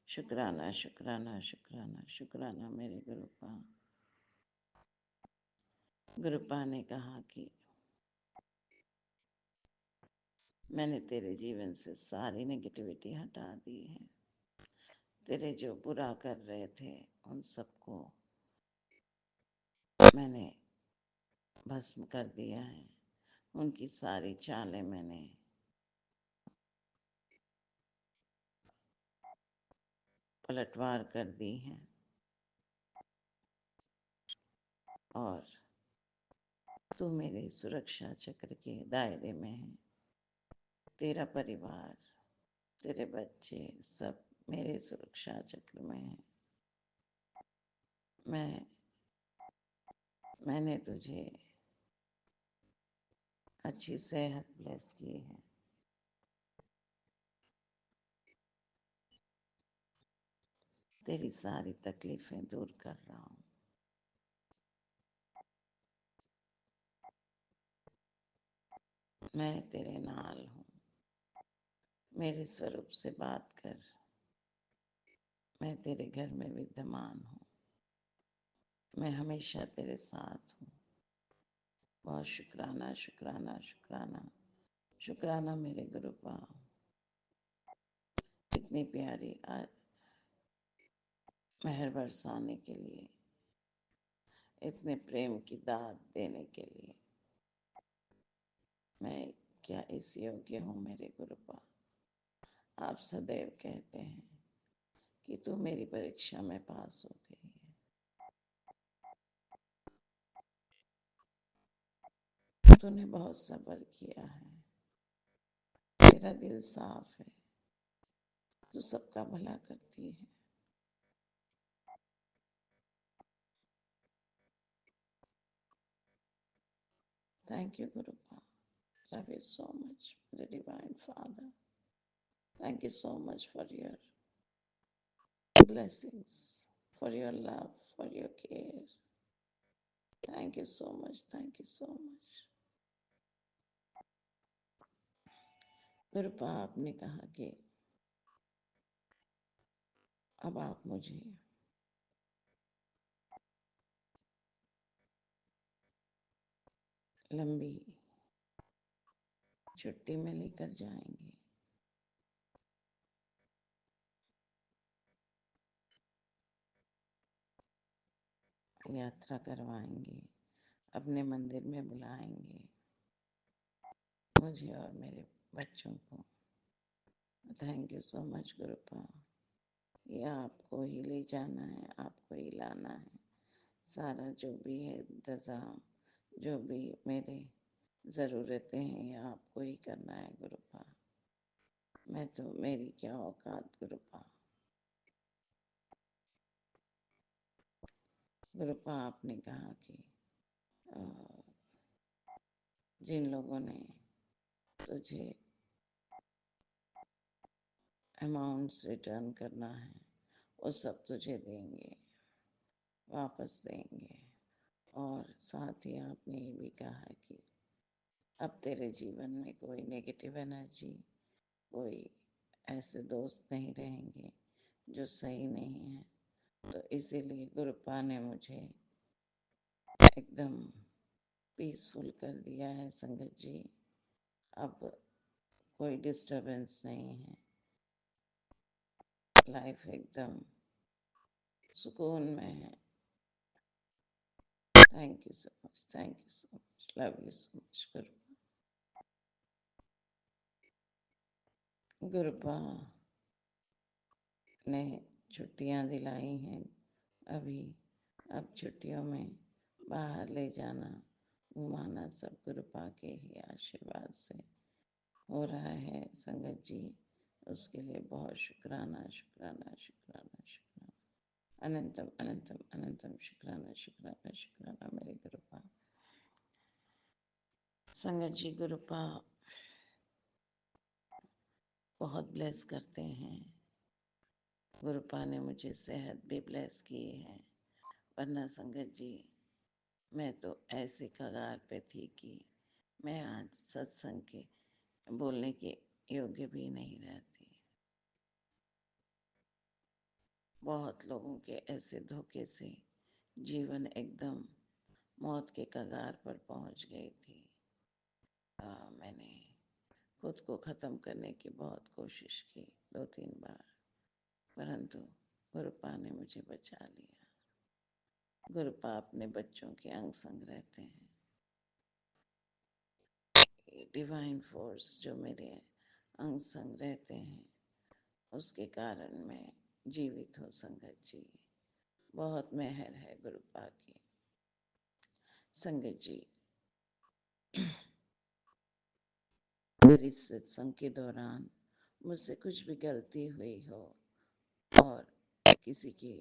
शुक्राना शुक्राना शुक्राना शुक्राना मेरे गुरुपा। गुरुपा ने कहा कि मैंने तेरे जीवन से सारी नेगेटिविटी हटा दी है। तेरे जो बुरा कर रहे थे उन सबको मैंने भस्म कर दिया है। उनकी सारी चालें मैंने पलटवार कर दी हैं और तू मेरे सुरक्षा चक्र के दायरे में है। तेरा परिवार, तेरे बच्चे सब मेरे सुरक्षा चक्र में है। मैंने तुझे अच्छी सेहत ब्लेस की है। तेरी सारी तकलीफें दूर कर रहा हूँ। मैं तेरे नाल हूँ। मेरे स्वरूप से बात कर। मैं तेरे घर में विद्यमान हूँ। मैं हमेशा तेरे साथ हूँ। बहुत शुक्राना शुक्राना शुक्राना शुक्राना मेरे गुरुपा। इतनी प्यारी मेहर बरसाने के लिए, इतने प्रेम की दाद देने के लिए मैं क्या इस योग्य हूँ मेरे गुरुपा। आप सदैव कहते हैं कि तू मेरी परीक्षा में पास हो गई है। तूने बहुत सब्र किया है। तेरा दिल साफ है। तू सबका भला करती है। Thank you, Gurupa. Love you so much, the Divine Father. Thank you so much for your blessings, for your love, for your care. Thank you so much. Thank you so much. गुरुपा आपने कहा कि अब आप मुझे लंबी छुट्टी में लेकर जाएंगे। यात्रा करवाएंगे अपने मंदिर में बुलाएंगे मुझे और मेरे बच्चों को। Thank you so much गुरुपा। ये आपको ही ले जाना है, आपको ही लाना है। सारा जो भी है इंतज़ाम, जो भी मेरे ज़रूरतें हैं, ये आपको ही करना है गुरुपा। मैं तो, मेरी क्या औकात गुरुपा। गुरुपा आपने कहा कि जिन लोगों ने तुझे अमाउंट्स रिटर्न करना है वो सब तुझे देंगे, वापस देंगे। और साथ ही आपने ये भी कहा कि अब तेरे जीवन में कोई नेगेटिव एनर्जी, कोई ऐसे दोस्त नहीं रहेंगे जो सही नहीं है। तो इसीलिए गुरुपा ने मुझे एकदम पीसफुल कर दिया है संगत जी। अब कोई डिस्टरबेंस नहीं है, लाइफ एकदम सुकून में है। Thank you so much, thank you so much, love you so much Gurupa. Gurupa ने छुट्टियां दिलाई हैं अभी। अब छुट्टियों में बाहर ले जाना, घुमाना सब गुरुपा के ही आशीर्वाद से हो रहा है संगत जी। उसके लिए बहुत शुक्राना, शुक्राना, शुक्राना, शुक्राना, अनंतम अनंतम अनंतम शुक्राना, शुक्राना, शुक्राना मेरे गुरुपा। संगत जी गुरुपा बहुत ब्लेस करते हैं। गुरुपा ने मुझे सेहत भी ब्लेस की है, वरना संगत जी मैं तो ऐसे कगार पे थी कि मैं आज सत्संग के बोलने के योग्य भी नहीं रहती। बहुत लोगों के ऐसे धोखे से जीवन एकदम मौत के कगार पर पहुंच गई थी। मैंने खुद को ख़त्म करने की बहुत कोशिश की 2-3 बार, परंतु गुरुपा ने मुझे बचा लिया। गुरुपा अपने बच्चों के अंग संग रहते हैं। डिवाइन फोर्स जो मेरे अंग संग रहते हैं, उसके कारण मैं जीवित हूँ संगत जी। बहुत मेहर है गुरुपा की। संगत जी अगर इस सत्संग के दौरान मुझसे कुछ भी गलती हुई हो और किसी के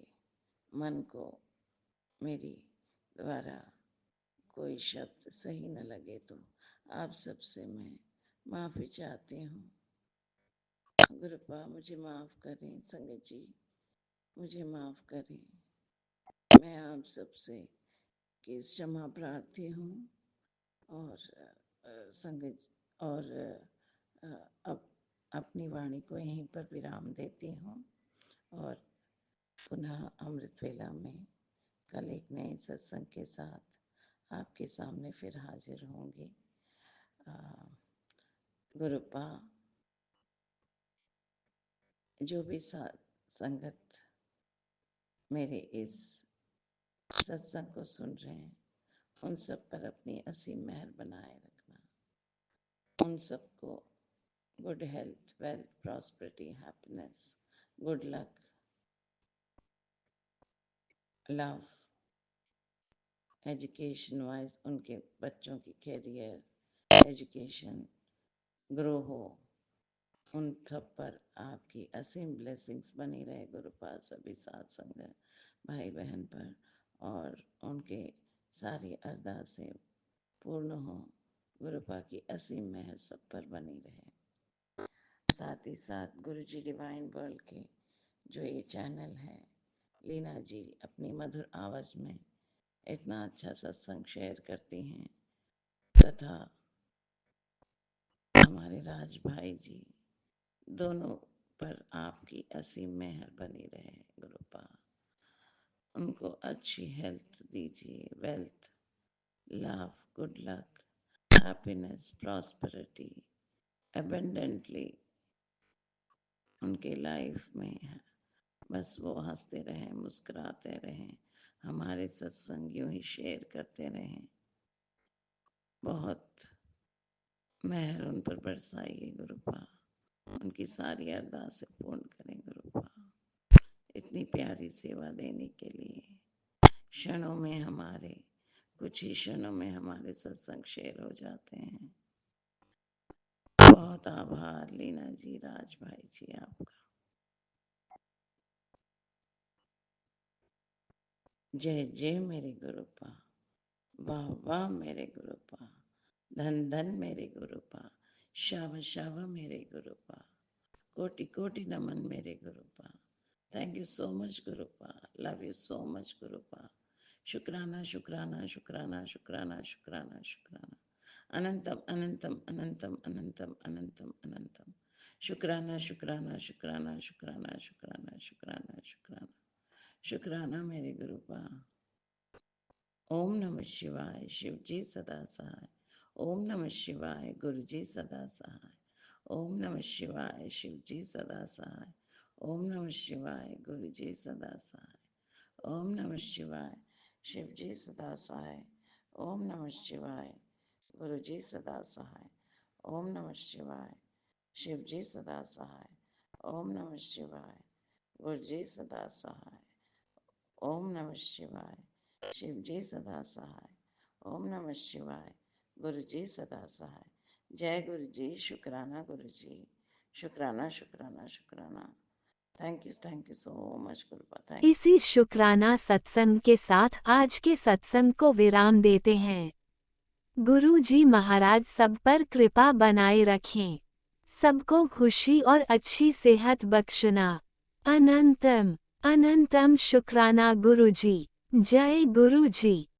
मन को मेरी द्वारा कोई शब्द सही न लगे तो आप सबसे मैं माफ़ी चाहती हूँ। गुरुपा मुझे माफ़ करें संगत जी, मुझे माफ़ करें। मैं आप सबसे की क्षमा प्रार्थी हूँ। और संगत और अब अपनी वाणी को यहीं पर विराम देती हूँ और पुनः अमृत वेला में कल एक नए सत्संग के साथ आपके सामने फिर हाजिर होंगी। गुरुपा जो भी संगत मेरे इस सत्संग को सुन रहे हैं, उन सब पर अपनी असीम मेहर बनाए रखना। उन सबको good health, wealth, prosperity, happiness, good luck, love, education wise उनके बच्चों की कैरियर, एजुकेशन ग्रो हो, उन सब पर आपकी असीम ब्लेसिंग्स बनी रहे गुरुपा सभी साथ संगत भाई बहन पर, और उनके सारी अरदासें पूर्ण हो। गुरुपा की असीम मेहर सब पर बनी रहे। साथ ही साथ गुरुजी डिवाइन वर्ल्ड के जो ये चैनल है, लीना जी अपनी मधुर आवाज़ में इतना अच्छा सत्संग शेयर करती हैं, तथा हमारे राज भाई जी, दोनों पर आपकी असीम मेहर बनी रहे गुरुपा। उनको अच्छी हेल्थ दीजिए, wealth, love, good luck, happiness, prosperity abundantly उनके लाइफ में है। बस वो हंसते रहें, मुस्कुराते रहें, हमारे सत्संग यूं ही शेयर करते रहें। बहुत मेहर उन पर बरसाइए गुरुपा, उनकी सारी अरदासें पूर्ण करें गुरुपा। इतनी प्यारी सेवा देने के लिए क्षणों में हमारे, कुछ ही क्षणों में हमारे सत्संग शेयर हो जाते हैं। बहुत आभार लीना जी, राज भाई जी आपका। जय जय मेरे गुरुपा, वाह वाह मेरे गुरुपा, धन धन मेरे गुरुपा, शाबा शाबा मेरे गुरुपा, कोटि कोटि नमन मेरे Gurupa. Thank you so much Gurupa, love you so much Gurupa. शुक्राना शुक्राना शुक्राना शुक्राना शुक्राना शुक्राना, अनंतम अनंतम अनंतम अनंतम अनंतम अनंतम। शुक्राना शुक्राना शुक्राना शुक्राना शुक्राना शुक्राना शुक्राना शुक्राना मेरे गुरुपा। ओम नमः शिवाय, शिव जी सदा सहाय। ओम नमः शिवाय, गुरु जी सदा सहाय। ओम नमः शिवाय, शिव जी सदा सहाय। ओम नमः शिवाय, गुरु जी सदा सहाय। ओम नमः शिवाय, शिव जी सदा सहाय। ओम नमः शिवाय, गुरु जी सदा सहाय। ओम नमः शिवाय, शिव जी सदा सहाय। ओम नमः शिवाय, गुरु जी सदा सहाय। ओम नमः शिवाय, शिव जी सदा सहाय। ओम नमः शिवाय, गुरु जी सदा सहाय। जय गुरु जी, शुक्राना गुरु जी, शुक्राना शुक्राना शुक्राना। Thank you so much गुरुपा, thank you. इसी शुक्राना सत्संग के साथ आज के सत्संग को विराम देते हैं। गुरु जी महाराज सब पर कृपा बनाए रखें, सबको खुशी और अच्छी सेहत बख्शना। अनंतम अनंतम शुक्राना गुरु जी। जय गुरु जी।